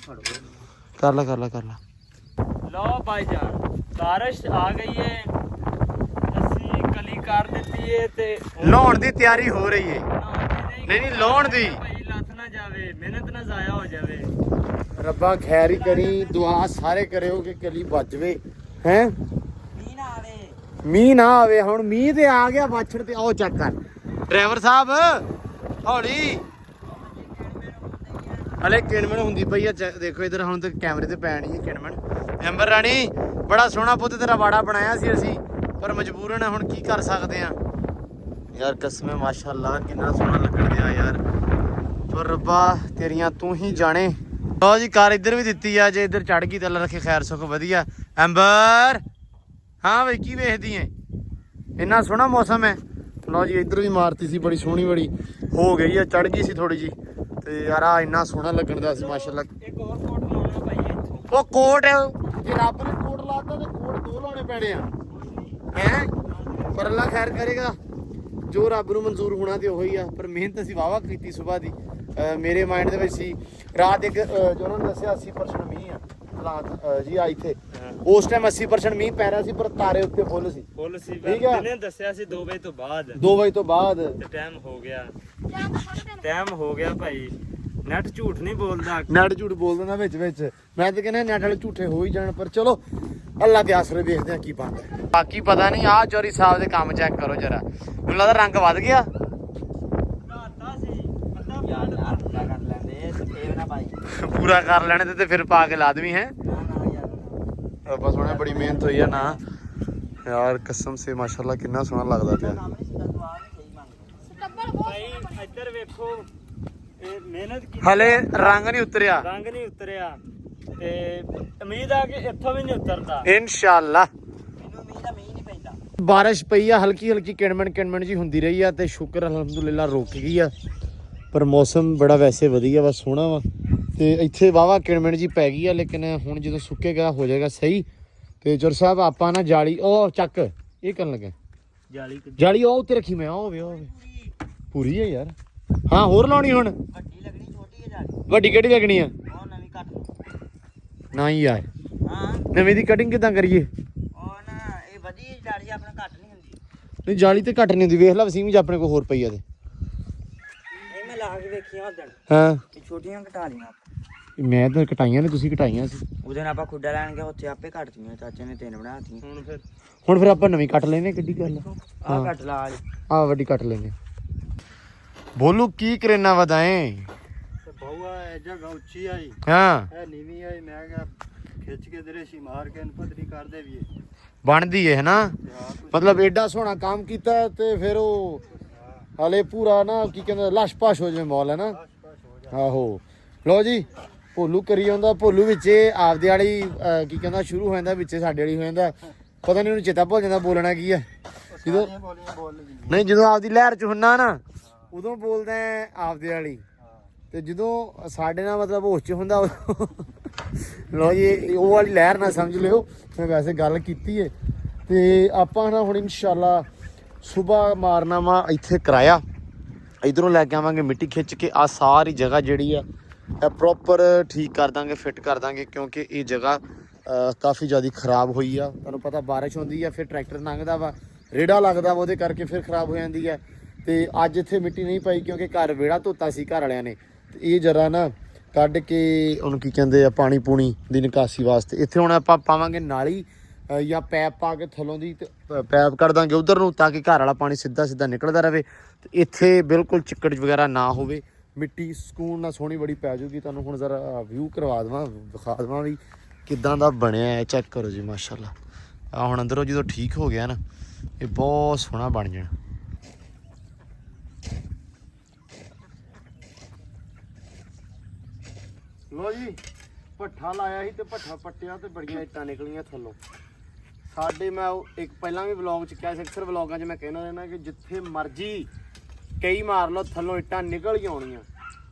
ਕਰ ਲਾ ਕਰ ਲਾ ਕਰ ਲਾ। ਲਓ ਭਾਈਜਾਨ ਬਾਰਿਸ਼ ਆ ਗਈ ਹੈ ਅਸੀਂ ਕਲੀ ਕਰ ਦਿੱਤੀ ਹੈ ਤੇ ਲਾਉਣ ਦੀ ਤਿਆਰੀ ਹੋ ਰਹੀ ਹੈ। ਨਹੀਂ ਨਹੀਂ ਲਾਉਣ ਦੀ ਭਾਈ ਲੱਥ ਨਾ ਜਾਵੇ ਮਿਹਨਤ ਨਾ ਜ਼ਾਇਆ ਹੋ ਜਾਵੇ। ਰੱਬਾ ਖੈਰ ਹੀ ਕਰੀ ਦੁਆ ਸਾਰੇ ਕਰਿਓ ਕਿ ਕਲੀ ਵੱਜਵੇ ਹੈ। ਮੀਂਹ ਨਾ ਆਵੇ। ਮੀਂਹ ਨਾ ਆਵੇ। ਹੁਣ ਮੀਂਹ ਤੇ ਆ ਗਿਆ ਵਾਛੜ ਤੇ ਆਓ ਚੈੱਕ ਕਰ ਡਰਾਈਵਰ ਸਾਹਿਬ ਹੌਲੀ ਹਲੇ ਕਿਣਮਣ ਹੁੰਦੀ ਪਈ ਆ। ਦੇਖੋ ਇਧਰ ਹੁਣ ਤੇ ਕੈਮਰੇ ਤੇ ਪੈਣੀ ਹੈ ਕਿਣਮਣ। ਐਂਬਰ ਰਾਣੀ ਬੜਾ ਸੋਹਣਾ ਪੁੱਤ ਤੇਰਾ ਵਾੜਾ ਬਣਾਇਆ ਸੀ ਅਸੀਂ ਪਰ ਮਜਬੂਰਨ ਹੁਣ ਕੀ ਕਰ ਸਕਦੇ ਆ ਯਾਰ। ਕਸਮੇ ਮਾਸ਼ਾਅੱਲਾ ਕਿੰਨਾ ਸੋਹਣਾ ਲੱਗਣ ਦਿਆ ਯਾਰ। ਪਰ ਰੱਬਾ ਤੇਰੀਆਂ ਤੂੰ ਹੀ ਜਾਣੇ। ਲਓ ਜੀ ਕਾਰ ਇੱਧਰ ਵੀ ਦਿੱਤੀ ਆ। ਜੇ ਇੱਧਰ ਚੜ ਗਈ ਤਾਂ ਅੱਲਾ ਰੱਖੇ ਖੈਰ ਸੁੱਖ ਵਧੀਆ। ਐਂਬਰ ਹਾਂ ਬਈ ਕੀ ਵੇਖਦੀ ਐ ਇੰਨਾ ਸੋਹਣਾ ਮੌਸਮ ਹੈ। ਲਓ ਜੀ ਇੱਧਰ ਵੀ ਮਾਰਤੀ ਸੀ ਬੜੀ ਸੋਹਣੀ ਬੜੀ ਹੋ ਗਈ ਆ ਚੜ ਗਈ ਸੀ ਥੋੜੀ ਜੀ ਤੇ ਯਾਰ ਆ ਇੰਨਾ ਸੋਹਣਾ ਲੱਗਣ ਦਾ ਸੀ ਮਾਸ਼ਾਅੱਲਾ। ਇੱਕ ਹੋਰ ਕੋਟ ਲਾਉਣਾ ਭਾਈ ਇੱਥੋਂ। ਉਹ ਕੋਟ ਜੇ ਰੱਬ ਨੇ ਕੋਟ ਲਾਤਾ ਤੇ ਕੋਟ 2 ਲਾਉਣੇ ਪੈਣੇ ਆ ਹੈ। ਪਰ ਅੱਲਾ ਖੈਰ ਕਰੇਗਾ ਜੋ ਰੱਬ ਨੂੰ ਮਨਜ਼ੂਰ ਹੋਣਾ ਤੇ ਉਹੀ ਆ। ਪਰ ਮਿਹਨਤ ਅਸੀਂ ਵਾਹਵਾ ਕੀਤੀ ਸਵੇਰ ਦੀ। ਮੇਰੇ ਮਾਈਂਡ ਦੇ ਵਿੱਚ ਸੀ ਰਾਤ ਇੱਕ ਜੋ ਉਹਨਾਂ ਨੇ ਦੱਸਿਆ 80% ਮੀਂਹ ਆ ਹਾਲਾਤ ਜੀ ਆ ਇੱਥੇ। ਉਸ ਟਾਈਮ 80% ਮੀਂਹ ਪੈ ਰਿਹਾ ਸੀ ਪਰ ਤਾਰੇ ਉੱਤੇ ਫੁੱਲ ਸੀ। ਫੁੱਲ ਸੀ ਠੀਕ ਆ। ਇਹਨੇ ਦੱਸਿਆ ਸੀ 2 ਵਜੇ ਤੋਂ ਬਾਅਦ 2 ਵਜੇ ਤੋਂ ਬਾਅਦ ਤੇ ਟਾਈਮ ਹੋ ਗਿਆ। ਟਾਈਮ ਹੋ ਗਿਆ ਭਾਈ। ਨੈਟ ਝੂਠ ਨਹੀਂ ਬੋਲਦਾ। ਨੈਟ ਝੂਠ ਬੋਲ ਦਿੰਦਾ ਵਿੱਚ ਵਿੱਚ। ਮੈਂ ਤਾਂ ਕਹਿੰਦਾ ਨੈਟ ਵਾਲੇ ਝੂਠੇ ਹੋ ਹੀ ਜਾਣ ਪਰ ਚਲੋ ਅੱਲਾ ਦੇ ਆਸਰੇ ਵੇਖਦੇ ਆ ਕੀ ਬਣਦਾ। ਬਾਕੀ ਪਤਾ ਨਹੀਂ ਆਹ ਚੋਰੀ ਸਾਹਿਬ ਦੇ ਕੰਮ ਚੈੱਕ ਕਰੋ ਜਰਾ, ਮੈਨੂੰ ਲੱਗਦਾ ਰੰਗ ਵੱਧ ਗਿਆ। ਯਾਰ ਯਾਰ ਪੂਰਾ ਕਰ ਲੈਂਦੇ ਤੇ ਫੇਰ ਨਾ ਭਾਈ ਪੂਰਾ ਕਰ ਲੈਣੇ ਤੇ ਫਿਰ ਪਾ ਕੇ ਲਾ ਦੇਵੀਂ ਹੈ। ਨਾ ਨਾ ਯਾਰ ਬਸ ਉਹਨੇ ਬੜੀ ਮਿਹਨਤ ਹੋਈ ਆ ਨਾ ਯਾਰ, ਕਸਮ ਸੇ ਮਾਸ਼ਾਅੱਲਾ ਕਿੰਨਾ ਸੋਹਣਾ ਲੱਗਦਾ ਪਿਆ। ਕੰਮ ਨਹੀਂ ਸਿੱਧਾ ਤੂੰ ਆ ਨਹੀਂ ਸਹੀ ਮੰਗ ਸਟੱਬਲ ਬਹੁਤ ਭਾਈ ਇੱਧਰ ਵੇਖੋ, ਇਹ ਮਿਹਨਤ ਕੀਤੀ, ਹਲੇ ਰੰਗ ਨਹੀਂ ਉਤਰਿਆ ਰੰਗ ਨਹੀਂ ਉਤਰਿਆ ਤੇ ਉਮੀਦ ਆ ਕਿ ਇੱਥੋਂ ਵੀ ਨਹੀਂ ਉਤਰਦਾ। ਇਨਸ਼ਾਅੱਲਾ। ਮੈਨੂੰ ਉਮੀਦ ਆ ਮੀਂਹ ਨਹੀਂ ਪੈਂਦਾ। ਬਾਰਿਸ਼ ਪਈ ਆ ਹਲਕੀ ਹਲਕੀ, ਕਿਣਮਣ ਜੀ ਹੁੰਦੀ ਰਹੀ ਆ ਤੇ ਸ਼ੁਕਰ ਅਲਹਮਦੁਲਿਲਾ ਰੁਕ ਗਈ ਆ। ਪਰ ਮੌਸਮ ਬੜਾ ਵੈਸੇ ਵਧੀਆ ਵਾ, ਸੋਹਣਾ ਵਾ ਤੇ ਇੱਥੇ ਵਾਵਾ ਕਿਣਮਣ ਜੀ ਪੈ ਗਈ ਆ, ਲੇਕਿਨ ਹੁਣ ਜਦੋਂ ਸੁੱਕੇਗਾ ਹੋ ਜਾਏਗਾ ਸਹੀ। ਤੇ ਚੁਰ ਸਾਹਿਬ ਆਪਾਂ ਨਾ ਜਾਲੀ ਉਹ ਚੱਕ ਇਹ ਕਰਨ ਲੱਗੇ, ਜਾਲੀ ਉਹ ਉੱਤੇ ਰੱਖੀ ਮੈਂ, ਉਹ ਹੋਵੇ ਪੂਰੀ ਹੈ ਯਾਰ। ਹਾਂ ਹੋਰ ਲਾਉਣੀ ਹੁਣ, ਵੱਡੀ ਲੱਗਣੀ ਛੋਟੀ ਹੈ ਜਾਲੀ, ਵੱਡੀ ਕਿਹੜੀ ਲੱਗਣੀ ਆ? ਉਹ ਨਵੀਂ ਕੱਟ। ਨਾ ਹੀ ਯਾਰ, ਹਾਂ ਨਵੀਂ ਦੀ ਕਟਿੰਗ ਕਿਦਾਂ ਕਰੀਏ? ਉਹ ਨਾ ਇਹ ਵਧੀਆ ਜਾਲੀ ਆਪਣਾ ਘੱਟ ਨਹੀਂ ਹੁੰਦੀ। ਨਹੀਂ ਜਾਲੀ ਤੇ ਘੱਟ ਨਹੀਂ ਹੁੰਦੀ, ਵੇਖ ਲੈ ਵਸੀਮ ਜੀ ਆਪਣੇ ਕੋਲ ਹੋਰ ਪਈ ਆ ਤੇ। ਇਹ ਮੈਂ ਲਾ ਕੇ ਵੇਖੀਆਂ ਉਦੋਂ, ਹਾਂ ਇਹ ਛੋਟੀਆਂ ਘਟਾ ਲਈਆਂ ਆਪਾਂ। ਮੈਂ ਤਾਂ ਕਟਾਈਆਂ ਨੇ, ਤੁਸੀਂ ਕਟਾਈਆਂ ਸੀ। ਉਹਦੇ ਨਾਲ ਆਪਾਂ ਖੁੱਡਾ ਲੈਣ ਗਏ, ਉੱਥੇ ਆਪੇ ਘਟਤੀਆਂ, ਚਾਚੇ ਨੇ 3 ਬਣਾਤੀਆਂ। ਹੁਣ ਫਿਰ ਆਪਾਂ ਨਵੀਂ ਕੱਟ ਲੈਨੇ, ਕਿੱਡੀ ਗੱਲ ਆ। ਆਹ ਕੱਟ ਲਾ ਲਈ। ਆ ਵੱਡੀ ਕੱਟ ਲੈਨੇ। ਬੋਲੂ ਕੀ ਕਰੇਨਾ ਵਦਾਏ? ਤੇ ਬਹੁਆ ਇਹ ਜਗ੍ਹਾ ਉੱਚੀ ਆਈ, ਹਾਂ ਇਹ ਨੀਵੀਂ ਆਈ, ਮੈਂ ਕਿਹਾ ਖਿੱਚ ਕੇ ਦਰੇਸ਼ੀ ਮਾਰ ਕੇ ਇਹਨੂੰ ਪੱਧਰੀ ਕਰਦੇ ਵੀ ਇਹ। ਬਣਦੀ ਹੈ ਨਾ, ਤੇ ਆਹ ਕੁਛ ਮਤਲਬ ਐਡਾ ਸੋਹਣਾ ਕੰਮ ਕੀਤਾ ਤੇ ਫਿਰ ਉਹ ਹਲੇ ਪੂਰਾ ਨਾ ਕੀ ਕਹਿੰਦੇ ਲਸ਼-ਪਸ਼ ਹੋ ਜਾਵੇ ਮੌਲ ਹੈ ਨਾ। ਪਾਸ ਹੋ ਜਾ। ਆਹੋ ਲੋ ਜੀ, ਭੋਲੂ ਕਰੀ ਜਾਂਦਾ, ਭੋਲੂ ਵਿੱਚ ਆਪਦੇ ਵਾਲੀ ਕੀ ਕਹਿੰਦਾ ਸ਼ੁਰੂ ਹੋ ਜਾਂਦਾ, ਵਿੱਚ ਸਾਡੇ ਵਾਲੀ ਹੋ ਜਾਂਦਾ, ਪਤਾ ਨਹੀਂ ਉਹਨੂੰ ਚੇਤਾ ਭੁੱਲ ਜਾਂਦਾ ਬੋਲਣਾ ਕੀ ਹੈ। ਜਦੋਂ ਸਾਰੀਆਂ ਬੋਲੀਆਂ ਬੋਲ ਲਈ। ਨਹੀਂ ਜਦੋਂ ਆਪਦੀ ਲਹਿਰ ਚ ਹੁੰਨਾ ਨਾ ਉਦੋਂ ਬੋਲਦਾ ਆਪਦੇ ਵਾਲੀ, ਤੇ ਜਦੋਂ ਸਾਡੇ ਨਾਲ ਮਤਲਬ ਹੋਸ਼ ਚ ਹੁੰਦਾ ਲੋ ਜੀ ਉਹ ਵਾਲੀ ਲਹਿਰ ਨਾ ਸਮਝ ਲਿਓ, ਮੈਂ ਵੈਸੇ ਗੱਲ ਕੀਤੀ ਹੈ। ਤੇ ਆਪਾਂ ਨਾ ਹੁਣ ਇਨਸ਼ਾਅੱਲਾ ਸਵੇਰ ਮਾਰਨਾ ਵਾ ਇੱਥੇ ਕਿਰਾਇਆ, ਇਧਰੋਂ ਲੈ ਕੇ ਆਵਾਂਗੇ ਮਿੱਟੀ ਖਿੱਚ ਕੇ, ਆ ਸਾਰੀ ਜਗ੍ਹਾ ਜਿਹੜੀ ਆ ਇਹ ਪ੍ਰੋਪਰ ਠੀਕ ਕਰ ਦਾਂਗੇ, ਫਿੱਟ ਕਰ ਦਾਂਗੇ, ਕਿਉਂਕਿ ਇਹ ਜਗ੍ਹਾ ਕਾਫੀ ਜ਼ਿਆਦਾ ਖਰਾਬ ਹੋਈ ਆ। ਤੁਹਾਨੂੰ ਪਤਾ ਬਾਰਿਸ਼ ਹੁੰਦੀ ਆ, ਫਿਰ ਟਰੈਕਟਰ ਲੰਘਦਾ ਵਾ, ਰੇੜਾ ਲੱਗਦਾ ਵਾ, ਉਹਦੇ ਕਰਕੇ ਫਿਰ ਖਰਾਬ ਹੋ ਜਾਂਦੀ ਹੈ। ਤੇ ਅੱਜ ਇੱਥੇ ਮਿੱਟੀ ਨਹੀਂ ਪਾਈ ਕਿਉਂਕਿ ਘਰ ਵਿਹੜਾ ਧੋਤਾ ਸੀ ਘਰ ਵਾਲਿਆਂ ਨੇ, ਤੇ ਇਹ ਜਰਾ ਨਾ ਕੱਢ ਕੇ ਉਹਨੂੰ ਕੀ ਕਹਿੰਦੇ ਆ ਪਾਣੀ ਪੂਣੀ ਦੀ ਨਿਕਾਸੀ ਵਾਸਤੇ ਇੱਥੇ ਹੁਣ ਆਪਾਂ ਪਾਵਾਂਗੇ ਨਾਲੀ ਜਾਂ ਪੈਪ ਪਾ ਕੇ ਥੱਲੋਂ ਦੀ, ਤੇ ਪੈਪ ਕਰ ਦਾਂਗੇ ਉਧਰ ਨੂੰ ਤਾਂ ਕਿ ਘਰ ਵਾਲਾ ਪਾਣੀ ਸਿੱਧਾ ਨਿਕਲਦਾ ਰਹੇ ਤੇ ਇੱਥੇ ਬਿਲਕੁਲ ਚਿੱਕੜ ਵਗੈਰਾ ਨਾ ਹੋਵੇ, ਮਿੱਟੀ ਸਕੂਨ ਨਾਲ ਸੋਹਣੀ ਬੜੀ ਪੈ ਜਾਊਗੀ। ਤੁਹਾਨੂੰ ਹੁਣ ਜ਼ਰਾ ਵਿਊ ਕਰਵਾ ਦੇਵਾਂ, ਦਿਖਾ ਦੇਵਾਂ ਵੀ ਕਿੱਦਾਂ ਦਾ ਬਣਿਆ ਹੈ। ਚੈੱਕ ਕਰੋ ਜੀ ਮਾਸ਼ਾਅੱਲਾ। ਆ ਹੁਣ ਅੰਦਰੋਂ ਜਦੋਂ ਠੀਕ ਹੋ ਗਿਆ ਨਾ ਇਹ ਬਹੁਤ ਸੋਹਣਾ ਬਣ ਜਾਣਾ। ਲੋ ਜੀ ਭੱਠਾ ਲਾਇਆ ਸੀ ਤੇ ਭੱਠਾ ਪੱਟਿਆ ਤੇ ਬੜੀਆਂ ਇੱਟਾਂ ਨਿਕਲੀਆਂ ਥੱਲੋਂ। ਸਾਡੇ ਮੈਂ ਇੱਕ ਪਹਿਲਾਂ ਵੀ ਵਲੌਗ ਚ ਕਿਹਾ ਸੀ, ਅਕਸਰ ਵਲੌਗਾਂ 'ਚ ਮੈਂ ਕਹਿੰਦਾ ਰਹਿਣਾ ਕਿ ਜਿੱਥੇ ਮਰਜ਼ੀ ਕਈ ਮਾਰ ਲਓ ਥੱਲੋਂ ਇੱਟਾਂ ਨਿਕਲ ਹੀ ਆਉਣੀਆਂ।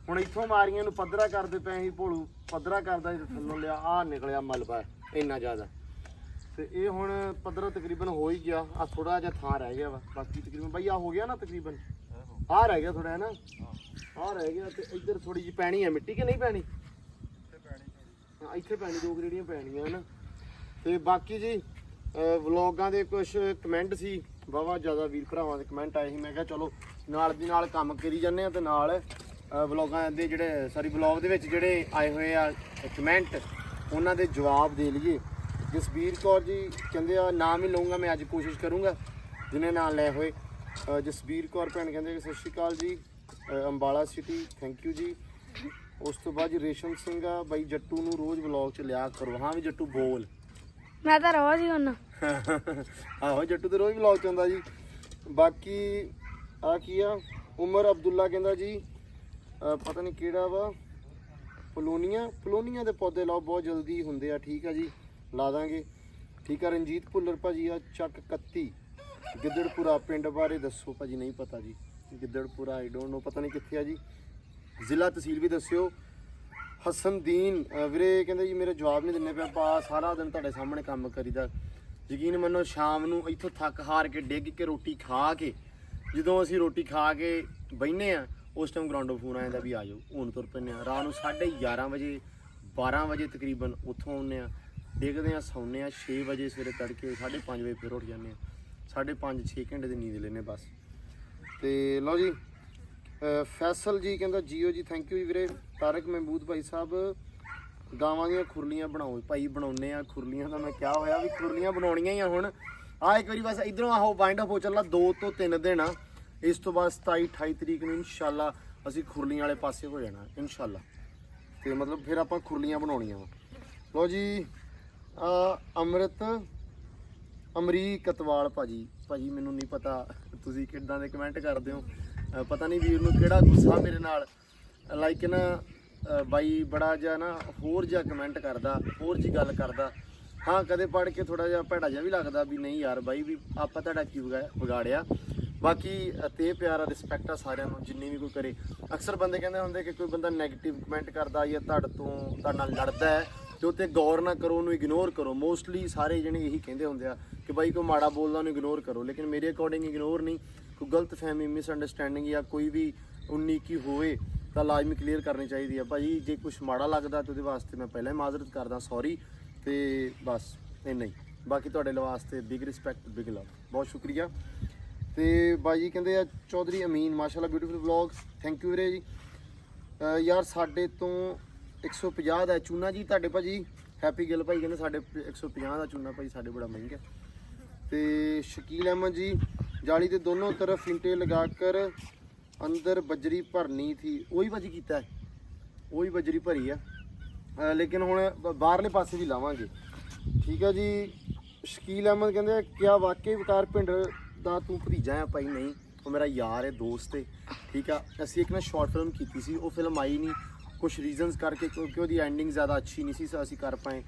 ਹੁਣ ਇੱਥੋਂ ਮਾਰੀਆਂ ਨੂੰ ਪੱਧਰਾ ਕਰਦੇ ਪਏ ਸੀ, ਭੋਲੂ ਪੱਧਰਾ ਕਰਦਾ ਸੀ ਥੱਲੋਂ ਲਿਆ ਆਹ ਨਿਕਲਿਆ ਮਲਬਾ ਇੰਨਾ ਜ਼ਿਆਦਾ। ਤੇ ਇਹ ਹੁਣ ਪੱਧਰਾ ਤਕਰੀਬਨ ਹੋ ਹੀ ਗਿਆ, ਆ ਥੋੜਾ ਜਿਹਾ ਥਾਂ ਰਹਿ ਗਿਆ ਵਾ, ਬਾਕੀ ਤਕਰੀਬਨ ਬਈ ਆ ਹੋ ਗਿਆ ਨਾ, ਤਕਰੀਬਨ ਆਹ ਰਹਿ ਗਿਆ ਥੋੜਾ ਹੈ ਨਾ, ਆਹ ਰਹਿ ਗਿਆ। ਤੇ ਇੱਧਰ ਥੋੜੀ ਜਿਹੀ ਪੈਣੀ ਹੈ ਮਿੱਟੀ ਕਿ ਨਹੀਂ ਪੈਣੀ? ਹਾਂ ਇੱਥੇ ਪੈਣੀ, 2 ਗਰੇੜੀਆਂ ਪੈਣੀਆਂ ਹਨ। ਤੇ ਬਾਕੀ ਜੀ ਵਲੋਗਾਂ ਦੇ ਕੁਝ ਕਮੈਂਟ ਸੀ, ਵਾਹਵਾ ਜ਼ਿਆਦਾ ਵੀਰ ਭਰਾਵਾਂ ਦੇ ਕਮੈਂਟ ਆਏ ਸੀ। ਮੈਂ ਕਿਹਾ ਚਲੋ ਨਾਲ ਦੀ ਨਾਲ ਕੰਮ ਕਰੀ ਜਾਂਦੇ ਆ ਤੇ ਨਾਲ ਵਲੋਗਾਂ ਦੇ ਜਿਹੜੇ ਵਲੋਗ ਦੇ ਵਿੱਚ ਜਿਹੜੇ ਆਏ ਹੋਏ ਆ ਕਮੈਂਟ ਉਹਨਾਂ ਦੇ ਜਵਾਬ ਦੇ ਲਈਏ। ਜਸਬੀਰ ਕੌਰ ਜੀ ਕਹਿੰਦੇ ਆ ਨਾਮ ਹੀ ਲਊਂਗਾ ਮੈਂ, ਅੱਜ ਕੋਸ਼ਿਸ਼ ਕਰੂੰਗਾ ਜਿਹਨੇ ਨਾਂ ਲਏ ਹੋਏ। ਜਸਬੀਰ ਕੌਰ ਭੈਣ ਕਹਿੰਦੇ ਸਤਿ ਸ਼੍ਰੀ ਅਕਾਲ ਜੀ, ਅੰਬਾਲਾ ਸਿਟੀ, ਥੈਂਕ ਯੂ ਜੀ। ਉਸ ਤੋਂ ਬਾਅਦ ਜੀ ਰੇਸ਼ਮ ਸਿੰਘ ਆ ਬਾਈ, ਜੱਟੂ ਨੂੰ ਰੋਜ਼ ਵਲੌਗ ਚ ਲਿਆ ਕਰੋ। ਹਾਂ ਵੀ ਜੱਟੂ ਬੋਲ। ਮੈਂ ਤਾਂ ਰੋਜ਼ ਹੀ ਹੁੰਨਾ। ਆਹੋ ਜੱਟੂ ਤੇ ਰੋਜ਼ ਵਲੌਗ ਚ ਆਉਂਦਾ ਜੀ। ਬਾਕੀ ਆ ਕੀ ਆ, ਉਮਰ ਅਬਦੁੱਲਾ ਕਹਿੰਦਾ ਜੀ ਪਤਾ ਨਹੀਂ ਕਿਹੜਾ ਵਾ, ਫਲੋਨੀਆਂ ਦੇ ਪੌਦੇ ਲਾਓ, ਬਹੁਤ ਜਲਦੀ ਹੁੰਦੇ ਆ। ਠੀਕ ਆ ਜੀ, ਲਾ ਦਾਂਗੇ। ਠੀਕ ਆ। ਰਣਜੀਤ ਭੁੱਲਰ ਭਾਜੀ ਆ ਚੱਕ 31 ਗਿੱਦੜਪੁਰਾ, ਪਿੰਡ ਬਾਰੇ ਦੱਸੋ ਭਾਜੀ? ਨਹੀਂ ਪਤਾ ਜੀ, ਗਿੱਦੜਪੁਰਾ ਆਈ ਡੋਂਟ ਨੋ, ਪਤਾ ਨਹੀਂ ਕਿੱਥੇ ਆ ਜੀ। ਜ਼ਿਲ੍ਹਾ ਤਹਿਸੀਲ ਵੀ ਦੱਸਿਓ। ਹਸਨਦੀਨ ਵੀਰੇ ਕਹਿੰਦੇ ਜੀ ਮੇਰੇ ਜਵਾਬ ਨਹੀਂ ਦਿੰਦੇ ਪਿਆ, ਪਾ ਸਾਰਾ ਦਿਨ ਤੁਹਾਡੇ ਸਾਹਮਣੇ ਕੰਮ ਕਰੀਦਾ, ਯਕੀਨ ਮੰਨੋ ਸ਼ਾਮ ਨੂੰ ਇੱਥੋਂ ਥੱਕ ਹਾਰ ਕੇ ਡਿੱਗ ਕੇ ਰੋਟੀ ਖਾ ਕੇ, ਜਦੋਂ ਅਸੀਂ ਰੋਟੀ ਖਾ ਕੇ ਬਹਿੰਦੇ ਆ ਉਸ ਟਾਈਮ ਗਰਾਊਂਡੋਂ ਫੋਨ ਆ ਜਾਂਦਾ ਵੀ ਆ ਜਾਓ, ਹੁਣ ਤੁਰ ਪੈਂਦੇ ਆ। ਰਾਤ ਨੂੰ 11:30 ਵਜੇ 12 ਵਜੇ ਤਕਰੀਬਨ ਉੱਥੋਂ ਆਉਂਦੇ ਆ, ਡਿੱਗਦੇ ਆ, ਸੌਂਦੇ ਆ 6 ਵਜੇ ਸਵੇਰੇ ਤੜਕੇ 5:30 ਵਜੇ ਫਿਰ ਉੱਠ ਜਾਂਦੇ ਆ। 5.5-6 ਘੰਟੇ ਦੀ ਨੀਂਦ ਲੈਂਦੇ ਬਸ। ਤੇ ਲਓ ਜੀ ਫੈਸਲ ਜੀ ਕਹਿੰਦਾ ਜੀਓ ਜੀ, ਥੈਂਕ ਯੂ ਜੀ ਵੀਰੇ। ਤਾਰਕ ਮਹਿਮੂਦ ਭਾਈ ਸਾਹਿਬ ਗਾਵਾਂ ਦੀਆਂ ਖੁਰਲੀਆਂ ਬਣਾਓ ਭਾਈ, ਬਣਾਉਨੇ ਆ ਖੁਰਲੀਆਂ ਤਾਂ ਮੈਂ ਕਿਹਾ ਹੋਇਆ ਵੀ ਖੁਰਲੀਆਂ ਬਣਾਉਣੀਆਂ ਹੀ ਆ ਹੁਣ। ਆ ਇੱਕ ਵਾਰੀ ਬਸ ਇਧਰੋਂ ਆਹੋ ਵਾਈਂਡ ਅਪ ਹੋ ਚੱਲਾ 2 ਤੋਂ 3 ਦਿਨ ਆ, ਇਸ ਤੋਂ ਬਾਅਦ 27 28 ਤਰੀਕ ਨੂੰ ਇਨਸ਼ਾਅੱਲਾ ਅਸੀਂ ਖੁਰਲੀਆਂ ਵਾਲੇ ਪਾਸੇ ਹੋ ਜਾਣਾ ਇਨਸ਼ਾਅੱਲਾ। ਤੇ ਮਤਲਬ ਫਿਰ ਆਪਾਂ ਖੁਰਲੀਆਂ ਬਣਾਉਣੀਆਂ ਵਾ। ਲੋ ਜੀ ਅਮਰੀਕਤਵਾਲ ਭਾਜੀ ਮੈਨੂੰ ਨਹੀਂ ਪਤਾ ਤੁਸੀਂ ਕਿੱਦਾਂ ਦੇ ਕਮੈਂਟ ਕਰਦੇ ਹੋ, ਪਤਾ ਨਹੀਂ ਵੀਰ ਨੂੰ ਕਿਹੜਾ ਗੁੱਸਾ ਮੇਰੇ ਨਾਲ, ਲਾਈਕ ਨਾ ਬਾਈ ਬੜਾ ਜਿਹਾ ਨਾ ਹੋਰ ਜਿਹਾ ਕਮੈਂਟ ਕਰਦਾ, ਹੋਰ ਜੀ ਗੱਲ ਕਰਦਾ। ਹਾਂ ਕਦੇ ਪੜ੍ਹ ਕੇ ਥੋੜਾ ਜਿਹਾ ਭੈੜਾ ਜਿਹਾ ਵੀ ਲੱਗਦਾ ਵੀ ਨਹੀਂ ਯਾਰ ਬਾਈ ਵੀ ਆਪਾਂ ਤੁਹਾਡਾ ਕੀ ਵਿਗਾੜਿਆ। ਬਾਕੀ ਤੇ ਪਿਆਰਾ ਰਿਸਪੈਕਟ ਆ ਸਾਰਿਆਂ ਨੂੰ ਜਿੰਨੀ ਵੀ ਕੋਈ ਕਰੇ। ਅਕਸਰ ਬੰਦੇ ਕਹਿੰਦੇ ਹੁੰਦੇ ਕਿ ਕੋਈ ਬੰਦਾ ਨੈਗੇਟਿਵ ਕਮੈਂਟ ਕਰਦਾ ਜਾਂ ਤੁਹਾਡੇ ਨਾਲ ਲੜਦਾ ਹੈ ਤੇ ਉੱਤੇ ਗੌਰ ਨਾ ਕਰੋ, ਉਹਨੂੰ ਇਗਨੋਰ ਕਰੋ। ਮੋਸਟਲੀ ਸਾਰੇ ਜਣੇ ਇਹੀ ਕਹਿੰਦੇ ਹੁੰਦੇ ਆ ਕਿ ਬਾਈ ਕੋਈ ਮਾੜਾ ਬੋਲਦਾ ਉਹਨੂੰ ਇਗਨੋਰ ਕਰੋ, ਲੇਕਿਨ ਮੇਰੇ ਅਕੋਰਡਿੰਗ ਇਗਨੋਰ ਨਹੀਂ, ਕੋਈ ਗਲਤ ਫਹਿਮੀ ਮਿਸਅੰਡਰਸਟੈਂਡਿੰਗ ਜਾਂ ਕੋਈ ਵੀ 19 ਕੀ ਹੋਵੇ ਤਾਂ ਲਾਜ਼ਮੀ ਕਲੀਅਰ ਕਰਨੀ ਚਾਹੀਦੀ ਆ ਭਾਜੀ। ਜੇ ਕੁਝ ਮਾੜਾ ਲੱਗਦਾ ਤਾਂ ਉਹਦੇ ਵਾਸਤੇ ਮੈਂ ਪਹਿਲਾਂ ਹੀ ਮਾਜ਼ਰਤ ਕਰਦਾ, ਸੌਰੀ। ਤੇ ਬਸ ਇੰਨਾ ਹੀ, ਬਾਕੀ ਤੁਹਾਡੇ ਵਾਸਤੇ ਬਿਗ ਰਿਸਪੈਕਟ ਬਿਗ ਲਵ, ਬਹੁਤ ਸ਼ੁਕਰੀਆ। ਤੇ ਬਾਜੀ ਕਹਿੰਦੇ ਆ ਚੌਧਰੀ ਅਮੀਨ ਮਾਸ਼ਾਅੱਲਾ ਬਿਊਟੀਫੁਲ ਵਲੌਗ, ਥੈਂਕ ਯੂ ਵੀਰੇ ਜੀ। ਯਾਰ ਸਾਡੇ ਤੋਂ 150 ਦਾ ਚੂਨਾ ਜੀ ਤੁਹਾਡੇ ਭਾਜੀ ਹੈਪੀ ਗਿੱਲ ਭਾਈ ਕਹਿੰਦੇ ਸਾਡੇ 150 ਦਾ ਚੂਨਾ ਭਾਈ ਸਾਡੇ ਬੜਾ ਮਹਿੰਗਾ। ਤੇ ਸ਼ਕੀਲ ਅਹਿਮਦ ਜੀ ਜਾਲੀ ਦੇ ਦੋनों तरफ इंटे लगा कर अंदर बजरी भरनी थी, वही भाजी कीता है, वही बजरी भरी है लेकिन हुण बाहरले पासे भी लावांगे। ठीक है जी। शकील अहमद कहते क्या वाकई वकार पिंड दा तू भतीजा है भाई? नहीं, वो मेरा यार है, दोस्त है। ठीक है, असी एक ना शॉर्ट फिल्म की सी, वो फिल्म आई नहीं कुछ रीजनस करके, क्योंकि वो एंडिंग ज़्यादा अच्छी नहीं सी असी कर पाए।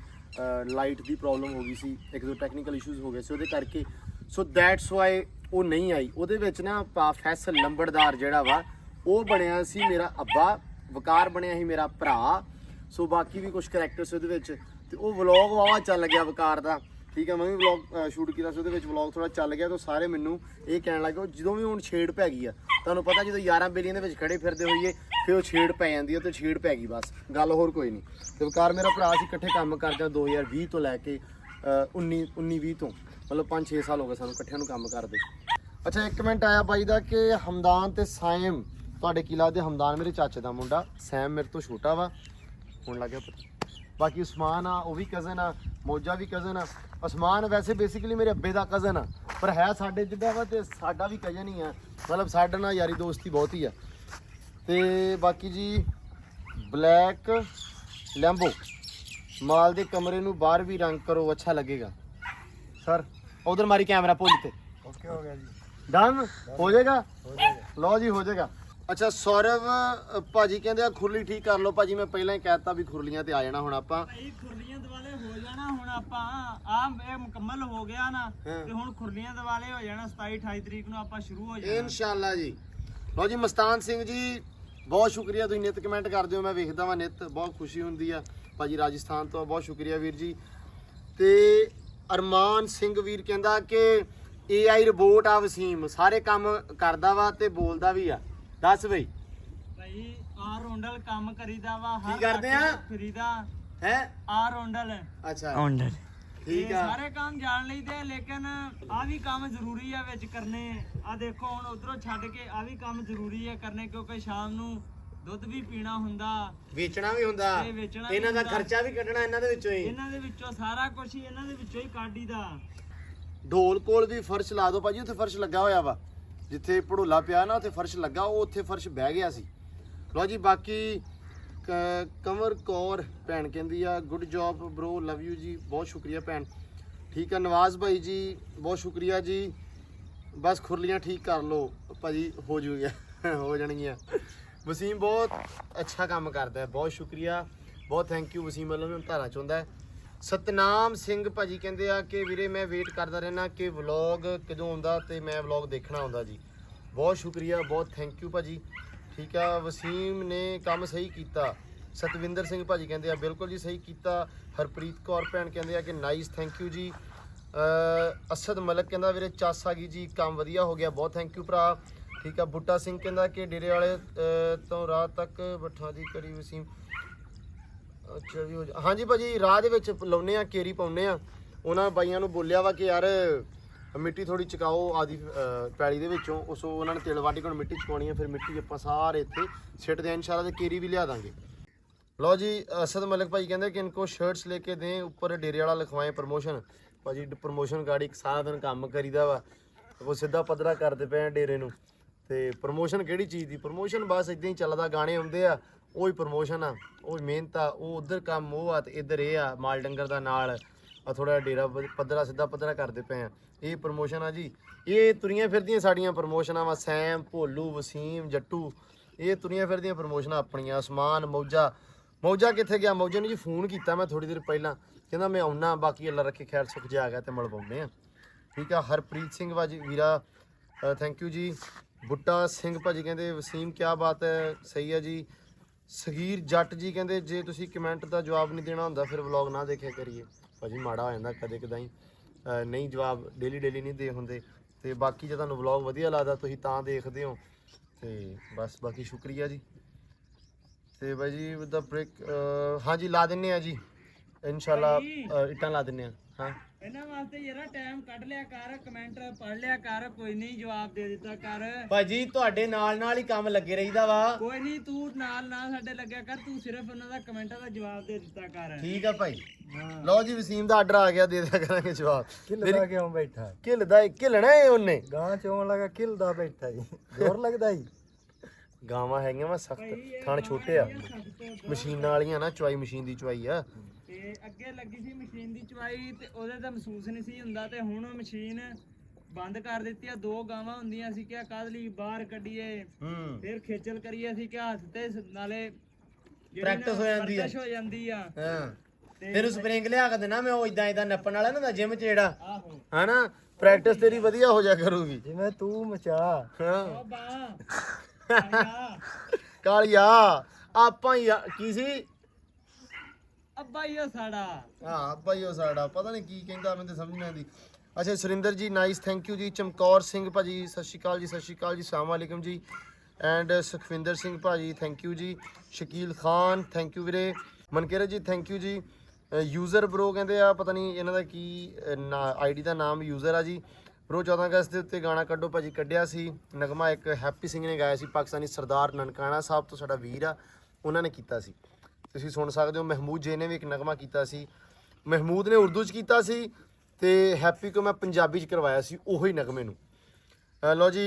लाइट की प्रॉब्लम हो गई सी, एक दो टैक्नीकल इशूज़ हो गए से ਉਹਦੇ ਕਰਕੇ, सो दैट्स वाई ਉਹ ਨਹੀਂ ਆਈ। ਉਹਦੇ ਵਿੱਚ ਨਾ ਫੈਸਲ ਲੰਬੜਦਾਰ ਜਿਹੜਾ ਵਾ ਉਹ ਬਣਿਆ ਸੀ ਮੇਰਾ ਅੱਬਾ, ਵਕਾਰ ਬਣਿਆ ਸੀ ਮੇਰਾ ਭਰਾ। ਸੋ ਬਾਕੀ ਵੀ ਕੁਝ ਕਰੈਕਟਰਸ ਉਹਦੇ ਵਿੱਚ, ਤੇ ਉਹ ਵਲੌਗ ਵਾਵਾ ਚੱਲ ਗਿਆ ਵਕਾਰ ਦਾ। ਠੀਕ ਹੈ, ਮੈਂ ਵੀ ਵਲੌਗ ਸ਼ੂਟ ਕੀਤਾ ਸੀ, ਉਹਦੇ ਵਿੱਚ ਵਲੌਗ ਥੋੜਾ ਚੱਲ ਗਿਆ ਤਾਂ ਸਾਰੇ ਮੈਨੂੰ ਇਹ ਕਹਿਣ ਲੱਗੇ ਜਦੋਂ ਵੀ ਹੁਣ ਛੇੜ ਪੈ ਗਈ ਆ, ਤੁਹਾਨੂੰ ਪਤਾ ਜਦੋਂ ਯਾਰਾਂ ਬੇਲੀਆਂ ਦੇ ਵਿੱਚ ਖੜੇ ਫਿਰਦੇ ਹੋਈਏ ਫਿਰ ਉਹ ਛੇੜ ਪੈ ਜਾਂਦੀ ਹੈ, ਤੇ ਛੇੜ ਪੈ ਗਈ ਬਸ, ਗੱਲ ਹੋਰ ਕੋਈ ਨਹੀਂ। ਤੇ ਵਕਾਰ ਮੇਰਾ ਭਰਾ ਸੀ, ਇਕੱਠੇ ਕੰਮ ਕਰਦੇ 2020 ਤੋਂ ਲੈ ਕੇ 19-20 ਤੋਂ, ਮਤਲਬ 5-6 ਸਾਲ ਹੋ ਗਏ ਸਾਨੂੰ ਇਕੱਠਿਆਂ ਨੂੰ ਕੰਮ ਕਰਦੇ। ਅੱਛਾ, ਇੱਕ ਕਮੈਂਟ ਆਇਆ ਬਾਈ ਦਾ ਕਿ ਹਮਦਾਨ ਤੇ ਸਾਇਮ ਤੁਹਾਡੇ ਕੀ ਲੱਗਦੇ? ਹਮਦਾਨ ਮੇਰੇ ਚਾਚੇ ਦਾ ਮੁੰਡਾ, ਸੈਮ ਮੇਰੇ ਤੋਂ ਛੋਟਾ ਵਾ, ਹੁਣ ਲੱਗ ਗਿਆ ਪਤਾ। ਬਾਕੀ ਉਸਮਾਨ ਆ ਉਹ ਵੀ ਕਜ਼ਨ ਆ, ਮੋਜਾ ਵੀ ਕਜ਼ਨ ਆ। ਉਸਮਾਨ ਵੈਸੇ ਬੇਸਿਕਲੀ ਮੇਰੇ ਅੱਬੇ ਦਾ ਕਜ਼ਨ ਆ, ਪਰ ਹੈ ਸਾਡੇ ਜਿੱਦਾਂ ਵਾ ਤੇ ਸਾਡਾ ਵੀ ਕਜ਼ਨ ਹੀ ਆ, ਮਤਲਬ ਸਾਡੇ ਨਾਲ ਯਾਰੀ ਦੋਸਤੀ ਬਹੁਤ ਹੀ ਆ। ਤੇ ਬਾਕੀ ਜੀ ਬਲੈਕ ਲੈਂਬੋ ਮਾਲ ਦੇ ਕਮਰੇ ਨੂੰ ਬਾਹਰ ਵੀ ਰੰਗ ਕਰੋ, ਅੱਛਾ ਲੱਗੇਗਾ ਸਰ। ਉਧਰ ਮਾਰੀ ਕੈਮਰਾ ਪੁੱਲ ਤੇ, ਓਕੇ ਹੋ ਗਿਆ ਜੀ, ਡਨ ਹੋ ਜਾਏਗਾ। ਲਓ ਜੀ ਹੋ ਜਾਏਗਾ। ਅੱਛਾ, ਸੌਰਵ ਭਾਜੀ ਕਹਿੰਦੇ ਆ ਖੁਰਲੀ ਠੀਕ ਕਰ ਲਓ ਭਾਜੀ। ਮੈਂ ਪਹਿਲਾਂ ਹੀ ਕਹਿਤਾ ਵੀ ਖੁਰਲੀਆਂ ਤੇ ਆ ਜਾਣਾ ਹੁਣ ਆਪਾਂ। ਭਾਈ ਖੁਰਲੀਆਂ ਦਿਵਾਲੇ ਹੋ ਜਾਣਾ ਹੁਣ ਆਪਾਂ, ਇਹ ਮੁਕੰਮਲ ਹੋ ਗਿਆ ਨਾ, ਤੇ ਹੁਣ ਖੁਰਲੀਆਂ ਦਿਵਾਲੇ ਹੋ ਜਾਣਾ 27-28 ਤਰੀਕ ਨੂੰ ਆਪਾਂ ਸ਼ੁਰੂ ਹੋ ਜਾਣਾ ਇਨਸ਼ਾਅੱਲਾ ਜੀ। ਲਓ ਜੀ ਮਸਤਾਨ ਸਿੰਘ ਜੀ ਬਹੁਤ ਸ਼ੁਕਰੀਆ, ਤੁਸੀਂ ਨਿਤ ਕਮੈਂਟ ਕਰਦੇ ਹੋ, ਮੈਂ ਵੇਖਦਾ ਵਾਂ ਨਿਤ, ਬਹੁਤ ਖੁਸ਼ੀ ਹੁੰਦੀ ਆ ਭਾਜੀ ਰਾਜਸਥਾਨ ਤੋਂ, ਬਹੁਤ ਸ਼ੁਕਰੀਆ ਵੀਰ ਜੀ। ਤੇ ਅਰਮਾਨ ਸਿੰਘ ਵੀਰ ਕਹਿੰਦਾ ਕਿ AI ਰਿਬੋਟ ਆ ਵਸੀਮ, ਸਾਰੇ ਕੰਮ ਕਰਦਾ ਵਾ ਤੇ ਬੋਲਦਾ ਵੀ ਆ। ਦੱਸ ਬਈ ਭਾਈ ਆ ਰੋਂਡਲ ਕੰਮ ਕਰੀਦਾ ਵਾ, ਕੀ ਕਰਦੇ ਆ? ਫਰੀਦਾ ਹੈ ਆ ਰੋਂਡਲ। ਅੱਛਾ ਆਉਂਡਰ ਠੀਕ ਆ। ਸਾਰੇ ਕੰਮ ਜਾਣ ਲਈਦੇ, ਲੇਕਿਨ ਆ ਵੀ ਕੰਮ ਜ਼ਰੂਰੀ ਆ ਵਿੱਚ ਕਰਨੇ। ਆ ਦੇਖੋ ਹੁਣ ਉਧਰੋਂ ਛੱਡ ਕੇ ਆ ਵੀ ਕੰਮ ਜ਼ਰੂਰੀ ਆ ਕਰਨੇ, ਕਿਉਂਕਿ ਸ਼ਾਮ ਨੂੰ ਦੁੱਧ ਵੀ ਪੀਣਾ ਹੁੰਦਾ, ਵੇਚਣਾ ਵੀ ਹੁੰਦਾ, ਤੇ ਵੇਚਣਾ ਵੀ ਇਹਨਾਂ ਦਾ ਹੁੰਦਾ। ਖਰਚਾ ਵੀ ਕੱਢਣਾ ਇਹਨਾਂ ਦੇ ਵਿੱਚੋਂ ਹੀ, ਇਹਨਾਂ ਦੇ ਵਿੱਚੋਂ ਸਾਰਾ ਕੁਝ ਹੀ ਇਹਨਾਂ ਦੇ ਵਿੱਚੋਂ ਹੀ ਕਾਢੀਦਾ। ਢੋਲ ਕੋਲ ਵੀ ਫਰਸ਼ ਲਾ ਦਿਓ ਭਾਜੀ, ਉੱਥੇ ਫਰਸ਼ ਲੱਗਾ ਹੋਇਆ ਵਾ, ਜਿੱਥੇ ਭੜੋਲਾ ਪਿਆ ਨਾ ਉੱਥੇ ਫਰਸ਼ ਲੱਗਾ, ਉਹ ਉੱਥੇ ਫਰਸ਼ ਬਹਿ ਗਿਆ ਸੀ। ਲਓ ਜੀ ਬਾਕੀ ਕੰਵਰ ਕੌਰ ਭੈਣ ਕਹਿੰਦੀ ਆ good job bro, love you ਜੀ, ਬਹੁਤ ਸ਼ੁਕਰੀਆ ਭੈਣ। ਠੀਕ ਆ, ਨਵਾਜ਼ ਭਾਈ ਜੀ ਬਹੁਤ ਸ਼ੁਕਰੀਆ ਜੀ। ਬਸ ਖੁਰਲੀਆਂ ਠੀਕ ਕਰ ਲਓ ਭਾਜੀ, ਹੋ ਜੂਗੀਆਂ ਹੋ ਜਾਣਗੀਆਂ। ਵਸੀਮ ਬਹੁਤ ਅੱਛਾ ਕੰਮ ਕਰਦਾ ਹੈ, ਬਹੁਤ ਸ਼ੁਕਰੀਆ, ਬਹੁਤ ਥੈਂਕ ਯੂ ਵਸੀਮ ਵੱਲੋਂ ਵੀ ਹੁਣ ਧਾਰਾਂ ਚਾਹੁੰਦਾ ਹੈ। ਸਤਨਾਮ ਸਿੰਘ ਭਾਜੀ ਕਹਿੰਦੇ ਆ ਕਿ ਵੀਰੇ ਮੈਂ ਵੇਟ ਕਰਦਾ ਰਹਿਣਾ ਕਿ ਵਲੌਗ ਕਦੋਂ ਆਉਂਦਾ ਤੇ ਮੈਂ ਵਲੌਗ ਦੇਖਣਾ ਆਉਂਦਾ ਜੀ। ਬਹੁਤ ਸ਼ੁਕਰੀਆ, ਬਹੁਤ ਥੈਂਕ ਯੂ ਭਾਜੀ। ਠੀਕ ਆ, ਵਸੀਮ ਨੇ ਕੰਮ ਸਹੀ ਕੀਤਾ। ਸਤਵਿੰਦਰ ਸਿੰਘ ਭਾਜੀ ਕਹਿੰਦੇ ਆ ਬਿਲਕੁਲ ਜੀ ਸਹੀ ਕੀਤਾ। ਹਰਪ੍ਰੀਤ ਕੌਰ ਭੈਣ ਕਹਿੰਦੇ ਆ ਕਿ ਨਾਈਸ, ਥੈਂਕ ਯੂ ਜੀ। ਅਸਦ ਮਲਕ ਕਹਿੰਦਾ ਵੀਰੇ ਚਾਸ ਆ ਗਈ ਜੀ, ਕੰਮ ਵਧੀਆ ਹੋ ਗਿਆ, ਬਹੁਤ ਥੈਂਕ ਯੂ ਭਰਾ। ਠੀਕ ਆ, ਬੁੱਟਾ ਸਿੰਘ ਕਹਿੰਦਾ ਕਿ ਡੇਰੇ ਵਾਲੇ ਤੋਂ ਰਾਤ ਤੱਕ ਬੱਠਾ ਦੀ ਕਰੀ ਵਸੀਮ। ਅੱਛਾ ਜੀ, ਹਾਂਜੀ ਭਾਜੀ ਰਾਹ ਦੇ ਵਿੱਚ ਲਾਉਨੇ ਆ, ਕੇਰੀ ਪਾਉਨੇ ਆ। ਉਹਨਾਂ ਬਾਈਆਂ ਨੂੰ ਬੋਲਿਆ ਵਾ ਕਿ ਯਾਰ ਮਿੱਟੀ ਥੋੜੀ ਚਕਾਓ ਆਦੀ ਪੈਲੀ ਦੇ ਵਿੱਚੋਂ, ਉਸ ਉਹਨਾਂ ਨੇ ਤਿਲ ਵਾਢੀ ਕੋਲ ਮਿੱਟੀ ਚਕਾਉਣੀ ਆ, ਫਿਰ ਮਿੱਟੀ ਆਪਾਂ ਸਾਰੇ ਇੱਥੇ ਸਿੱਟਦੇ ਆ ਇਨਸ਼ਾਅੱਲਾ, ਤੇ ਕੇਰੀ ਵੀ ਲਿਆ ਦਾਂਗੇ। लो जी असद मलिक भाई कहते कि इनको शर्ट्स लेके दें ऊपर डेरे वाला लिखवाएं प्रमोशन भाजी प्रमोशन गाड़ी सारा दिन काम करीदा वा वो सीधा पद्धरा करते पे डेरे नूं ते प्रमोशन किहड़ी चीज़ दी प्रमोशन बस इदां ही चलदा गाने आउंदे आ ਉਹੀ ਪ੍ਰਮੋਸ਼ਨ ਆ ਉਹ ਮਿਹਨਤ ਆ ਉਹ ਉਧਰ ਕੰਮ ਉਹ ਆ ਤੇ ਇੱਧਰ ਇਹ ਆ ਮਾਲ ਡੰਗਰ ਦਾ ਨਾਲ ਆ ਥੋੜਾ ਡੇਰਾ ਪੱਧਰਾ ਸਿੱਧਾ ਪੱਧਰਾ ਕਰਦੇ ਪਏ ਆ ਇਹ ਪ੍ਰਮੋਸ਼ਨ ਆ ਜੀ ਇਹ ਤੁਰੀਆਂ ਫਿਰਦੀਆਂ ਸਾਡੀਆਂ ਪ੍ਰਮੋਸ਼ਨਾਂ ਵਾ ਸੈਮ ਭੋਲੂ ਵਸੀਮ ਜੱਟੂ ਇਹ ਤੁਰੀਆਂ ਫਿਰਦੀਆਂ ਪ੍ਰਮੋਸ਼ਨਾਂ ਆਪਣੀਆਂ ਅਸਮਾਨ ਮੌਜਾ ਕਿੱਥੇ ਗਿਆ ਮੌਜਾ ਨੂੰ ਜੀ ਫੋਨ ਕੀਤਾ ਮੈਂ ਥੋੜੀ ਦੇਰ ਪਹਿਲਾਂ ਕਹਿੰਦਾ ਮੈਂ ਆਉਣਾ ਬਾਕੀ ਅੱਲਾ ਰੱਖੇ ਖੈਰ ਸੁਖ ਜਾ ਗਿਆ ਤੇ ਮਿਲਵਾਉਂਦੇ ਆ ਠੀਕ ਆ ਹਰਪ੍ਰੀਤ ਸਿੰਘ ਭਾਜੀ ਵੀਰਾ ਥੈਂਕ ਯੂ ਜੀ ਬੁੱਟਾ ਸਿੰਘ ਭਾਜੀ ਕਹਿੰਦੇ ਵਸੀਮ ਕੀ ਬਾਤ ਹੈ ਸਹੀ ਹੈ ਜੀ ਸਗੀਰ ਜੱਟ ਜੀ ਕਹਿੰਦੇ ਜੇ ਤੁਸੀਂ ਕਮੈਂਟ ਦਾ ਜਵਾਬ ਨਹੀਂ ਦੇਣਾ ਹੁੰਦਾ ਫਿਰ ਵਲੌਗ ਨਾ ਦੇਖਿਆ ਕਰੀਏ ਭਾਜੀ ਮਾੜਾ ਹੋ ਜਾਂਦਾ ਕਦੇ ਕਦਾਈ ਨਹੀਂ ਜਵਾਬ ਡੇਲੀ ਨਹੀਂ ਦੇ ਹੁੰਦੇ ਤੇ ਬਾਕੀ ਜੇ ਤੁਹਾਨੂੰ ਵਲੌਗ ਵਧੀਆ ਲੱਗਦਾ ਤੁਸੀਂ ਤਾਂ ਦੇਖਦੇ ਹੋ ਤੇ ਬਸ ਬਾਕੀ ਸ਼ੁਕਰੀਆ ਜੀ ਤੇ ਬਾਈ ਜੀ ਵਿਦ ਦਾ ਬ੍ਰੇਕ ਹਾਂਜੀ ਲਾ ਦਿੰਨੇ ਆ ਜੀ ਇਨਸ਼ਾਅੱਲਾ ਇੱਟਾਂ ਲਾ ਦਿੰਨੇ ਆ ਹਾਂ ਇਹਨਾਂ ਵਾਸਤੇ ਯਾਰਾ ਟਾਈਮ ਕੱਢ ਲਿਆ ਕਰ ਕਮੈਂਟ ਪੜ੍ਹ ਲਿਆ ਕਰ ਕੋਈ ਨਹੀਂ ਜਵਾਬ ਦੇ ਦਿੱਤਾ ਕਰ ਭਾਜੀ ਤੁਹਾਡੇ ਨਾਲ ਹੀ ਕੰਮ ਲੱਗੇ ਰਹੀਦਾ ਵਾ ਕੋਈ ਨਹੀਂ ਤੂੰ ਨਾਲ ਨਾ ਸਾਡੇ ਲੱਗਿਆ ਕਰ ਤੂੰ ਸਿਰਫ ਉਹਨਾਂ ਦਾ ਕਮੈਂਟਾਂ ਦਾ ਜਵਾਬ ਦੇ ਦਿੱਤਾ ਕਰ ਠੀਕ ਆ ਭਾਈ ਲਓ ਜੀ ਵਸੀਮ ਦਾ ਆਰਡਰ ਆ ਗਿਆ ਦੇ ਦਿਆ ਕਰਾਂਗੇ ਜਵਾਬ ਕਿਲਦਾ ਕਿਉਂ ਬੈਠਾ ਘਿਲਣਾ ਏ ਉਹਨੇ ਗਾਂ ਚੋਂ ਲਗਾ ਕਿਲਦਾ ਬੈਠਾ ਜੀ ਜ਼ੋਰ ਲੱਗਦਾ ਜੀ ਗਾਵਾਂ ਹੈਗੀਆਂ ਵਾ ਸਖਤ ਥਣ ਛੋਟੇ ਆ ਮਸ਼ੀਨਾਂ ਵਾਲੀਆਂ ਨਾ ਚੁਆਈ ਮਸ਼ੀਨ ਦੀ ਚੁਆਈ ਆ ਤੇ ਅੱਗੇ ਲੱਗੀ ਸੀ ਮਸ਼ੀਨ ਦੀ ਚਵਾਈ ਤੇ ਉਹਦੇ ਤਾਂ ਮਹਿਸੂਸ ਨਹੀਂ ਸੀ ਹੁੰਦਾ ਤੇ ਹੁਣ ਉਹ ਮਸ਼ੀਨ ਬੰਦ ਕਰ ਦਿੱਤੀ ਆ 2 ਗਾਵਾਂ ਹੁੰਦੀਆਂ ਸੀ ਕਿ ਕੱਢ ਲਈ ਬਾਹਰ ਕੱਢੀਏ ਫਿਰ ਖੇਚਲ ਕਰੀਏ ਅਸੀਂ ਕਿ ਹੱਥ ਤੇ ਨਾਲੇ ਪ੍ਰੈਕਟਿਸ ਹੋ ਜਾਂਦੀ ਆ ਹਾਂ ਤੈਨੂੰ ਸਪਰਿੰਗ ਲਿਆ ਕੇ ਦੇਣਾ ਮੈਂ ਉਹ ਇਦਾਂ ਨੱਪਣ ਵਾਲਾ ਨਾ ਜਿਮ ਚ ਜਿਹੜਾ ਆਹੋ ਹਨਾ ਪ੍ਰੈਕਟਿਸ ਤੇਰੀ ਵਧੀਆ ਹੋ ਜਾ ਕਰੂਗੀ ਜਿਵੇਂ ਤੂੰ ਮਚਾ ਹਾਂ ਉਹ ਬਾ ਕਾਲੀਆ ਆਪਾਂ ਹੀ ਕੀ ਸੀ ਅੱਬਾ ਹੀ ਉਹ ਸਾਡਾ ਹਾਂ ਭਾਈ ਉਹ ਸਾਡਾ ਪਤਾ ਨਹੀਂ ਕੀ ਕਹਿੰਦਾ ਮੈਨੂੰ ਸਮਝ ਨਹੀਂ ਆਉਂਦੀ ਅੱਛਾ ਸੁਰਿੰਦਰ ਜੀ ਨਾਈਸ ਥੈਂਕ ਯੂ ਜੀ ਚਮਕੌਰ ਸਿੰਘ ਭਾਜੀ ਸਤਿ ਸ਼੍ਰੀ ਅਕਾਲ ਜੀ ਸਲਾਮ ਵਾਲੇਕਮ ਜੀ ਐਂਡ ਸੁਖਵਿੰਦਰ ਸਿੰਘ ਭਾਜੀ ਥੈਂਕ ਯੂ ਜੀ ਸ਼ਕੀਲ ਖਾਨ ਥੈਂਕ ਯੂ ਵੀਰੇ ਮਨਕੇਰ ਜੀ ਥੈਂਕ ਯੂ ਜੀ ਯੂਜ਼ਰ ਬ్రో ਕਹਿੰਦੇ ਆ ਪਤਾ ਨਹੀਂ ਇਹਨਾਂ ਦਾ ਕੀ ਆਈਡੀ ਦਾ ਨਾਮ ਯੂਜ਼ਰ ਆ ਜੀ ਬ్రో 14 ਅਗਸਤ ਦੇ ਉੱਤੇ ਗਾਣਾ ਕੱਢੋ ਭਾਜੀ ਕੱਢਿਆ ਸੀ ਨਗਮਾ ਇੱਕ ਹੈਪੀ ਸਿੰਘ ਨੇ ਗਾਇਆ ਸੀ ਪਾਕਿਸਤਾਨੀ ਸਰਦਾਰ ਨਨਕਾਣਾ ਸਾਹਿਬ ਤੋਂ ਸਾਡਾ ਵੀਰ ਆ ਉਹਨਾਂ ਨੇ ਕੀਤਾ ਸੀ ਤੁਸੀਂ ਸੁਣ ਸਕਦੇ ਹੋ ਮਹਿਮੂਦ ਜੇ ਨੇ ਵੀ ਇੱਕ ਨਗਮਾ ਕੀਤਾ ਸੀ ਮਹਿਮੂਦ ਨੇ ਉਰਦੂ 'ਚ ਕੀਤਾ ਸੀ ਤੇ ਹੈਪੀ ਕੋ ਮੈਂ ਪੰਜਾਬੀ 'ਚ ਕਰਵਾਇਆ ਸੀ ਉਹੀ ਨਗਮੇ ਨੂੰ ਲਓ ਜੀ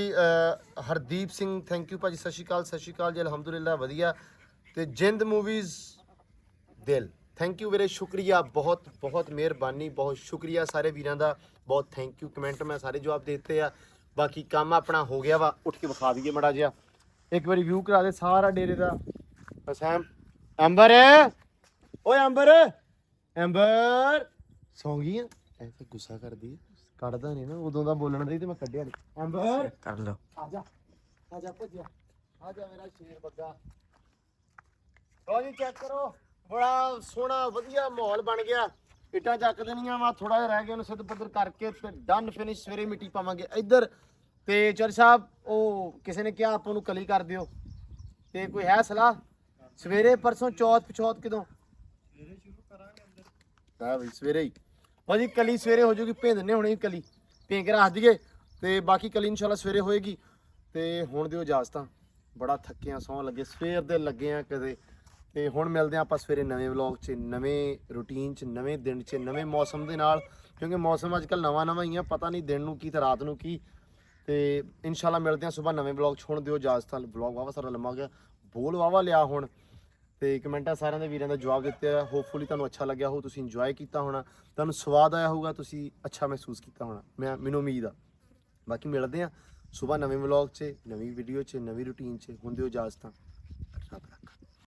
ਹਰਦੀਪ ਸਿੰਘ ਥੈਂਕ ਯੂ ਭਾਜੀ ਸਤਿ ਸ਼੍ਰੀ ਅਕਾਲ ਜੀ ਅਲਹਮਦੁਲਿਲਾ ਵਧੀਆ ਤੇ ਜਿੰਦ ਮੂਵੀਜ਼ ਦਿਲ ਥੈਂਕ ਯੂ ਵੀਰੇ ਸ਼ੁਕਰੀਆ ਬਹੁਤ ਮਿਹਰਬਾਨੀ ਬਹੁਤ ਸ਼ੁਕਰੀਆ ਸਾਰੇ ਵੀਰਾਂ ਦਾ ਬਹੁਤ ਥੈਂਕ ਯੂ ਕਮੈਂਟ ਮੈਂ ਸਾਰੇ ਜਵਾਬ ਦੇ ਦਿੱਤੇ ਆ ਬਾਕੀ ਕੰਮ ਆਪਣਾ ਹੋ ਗਿਆ ਵਾ ਉੱਠ ਕੇ ਵਿਖਾ ਦਈਏ ਮੜਾ ਜਿਹਾ ਇੱਕ ਵਾਰੀ ਵਿਊ ਕਰਾ ਦੇ ਸਾਰਾ ਡੇਰੇ ਦਾ ਸੈਮ ਅੰਬਰ ਓਏ ਅੰਬਰ ਸੌਂ ਗਈ ਆ ਐਸੇ ਗੁੱਸਾ ਕਰਦੀ ਹੈ ਕੱਢਦਾ ਨਹੀਂ ਨਾ ਉਦੋਂ ਦਾ ਬੋਲਣ ਦੀ ਤੇ ਮੈਂ ਕੱਢਿਆ ਨਹੀਂ ਅੰਬਰ ਕਰ ਲਓ ਆ ਜਾ ਭੱਜਿਆ ਆ ਜਾ ਮੇਰਾ ਸ਼ੇਰ ਬੱਗਾ ਲਓ ਜੀ ਚੈੱਕ ਕਰੋ ਬੜਾ ਸੋਹਣਾ ਵਧੀਆ ਮਾਹੌਲ ਬਣ ਗਿਆ ਇੱਟਾਂ ਚੱਕ ਦੇਣੀਆਂ ਵਾ ਥੋੜਾ ਜਿਹਾ ਰਹਿ ਗਿਆ ਉਹਨੂੰ ਸਿੱਧ ਪੱਧਰ ਕਰਕੇ ਤੇ ਡਨ ਫਿਨਿਸ਼ ਸਵੇਰੇ ਮਿੱਟੀ ਪਾਵਾਂਗੇ ਇੱਧਰ ਤੇ ਚਰ ਸਾਹਿਬ ਉਹ ਕਿਸੇ ਨੇ ਕਿਹਾ ਆਪਾਂ ਨੂੰ ਕਲੀ ਕਰ ਦਿਓ ਤੇ ਕੋਈ ਹੈ ਸਲਾਹ ਸਵੇਰੇ ਪਰਸੋਂ ਚੌਥ ਕਦੋਂ ਸਵੇਰੇ ਸ਼ੁਰੂ ਕਰਾਂਗੇ ਅੰਦਰ ਹਾਂ ਬਈ ਸਵੇਰੇ ਹੀ ਭਾਜੀ ਕਲੀ ਸਵੇਰੇ ਹੋ ਜੂਗੀ ਭੇਂ ਦਿੰਨੇ ਹੁਣੇ ਕਲੀ ਭੇਂ ਕੇ ਰੱਖ ਦਈਏ ਤੇ ਬਾਕੀ ਕਲੀ ਇਨਸ਼ਾਅੱਲਾ ਸਵੇਰੇ ਹੋਏਗੀ ਤੇ ਹੁਣ ਦਿਓ ਇਜਾਜ਼ਤਾਂ ਬੜਾ ਥੱਕਿਆ ਸੌਂ ਲੱਗੇ ਸਵੇਰ ਦੇ ਲੱਗੇ ਆ ਕਦੇ ਤੇ ਹੁਣ ਮਿਲਦੇ ਆ ਆਪਾਂ ਸਵੇਰੇ ਨਵੇਂ ਵਲੌਗ 'ਚ ਨਵੇਂ ਰੂਟੀਨ 'ਚ ਨਵੇਂ ਦਿਨ 'ਚ ਨਵੇਂ ਮੌਸਮ ਦੇ ਨਾਲ ਕਿਉਂਕਿ ਮੌਸਮ ਅੱਜ ਕੱਲ੍ਹ ਨਵਾਂ ਹੀ ਆ ਪਤਾ ਨਹੀਂ ਦਿਨ ਨੂੰ ਕੀ ਤੇ ਰਾਤ ਨੂੰ ਕੀ ਤੇ ਇਨਸ਼ਾਅੱਲਾ ਮਿਲਦੇ ਆ ਸਵੇਰ ਨਵੇਂ ਵਲੌਗ 'ਚ ਹੁਣ ਦਿਓ ਇਜਾਜ਼ਤਾਂ ਵਲੌਗ ਵਾਵਾ ਸਾਰਾ ਲੰਮਾ ਹੋ ਗਿਆ ਬੋਲ ਵਾਵਾ ਲਿਆ ਹੁਣ ਤੇ ਕਮੈਂਟਾਂ ਸਾਰਿਆਂ ਦੇ ਵੀਰਾਂ ਦਾ ਜਵਾਬ ਦਿੱਤੇ ਆ ਹੋਪਫੁਲੀ ਤੁਹਾਨੂੰ ਅੱਛਾ ਲੱਗਿਆ ਹੋ ਤੁਸੀਂ ਇੰਜੋਏ ਕੀਤਾ ਹੋਣਾ ਤੁਹਾਨੂੰ ਸਵਾਦ ਆਇਆ ਹੋਊਗਾ ਤੁਸੀਂ ਅੱਛਾ ਮਹਿਸੂਸ ਕੀਤਾ ਹੋਣਾ ਮੈਨੂੰ ਉਮੀਦ ਆ ਬਾਕੀ ਮਿਲਦੇ ਆ ਸਵੇਰ ਨਵੇਂ ਵਲੌਗ 'ਚ ਨਵੀਂ ਵੀਡੀਓ 'ਚ ਨਵੀਂ ਰੂਟੀਨ 'ਚ ਹੁਣ ਦਿਓ ਇਜਾਜ਼ਤਾਂ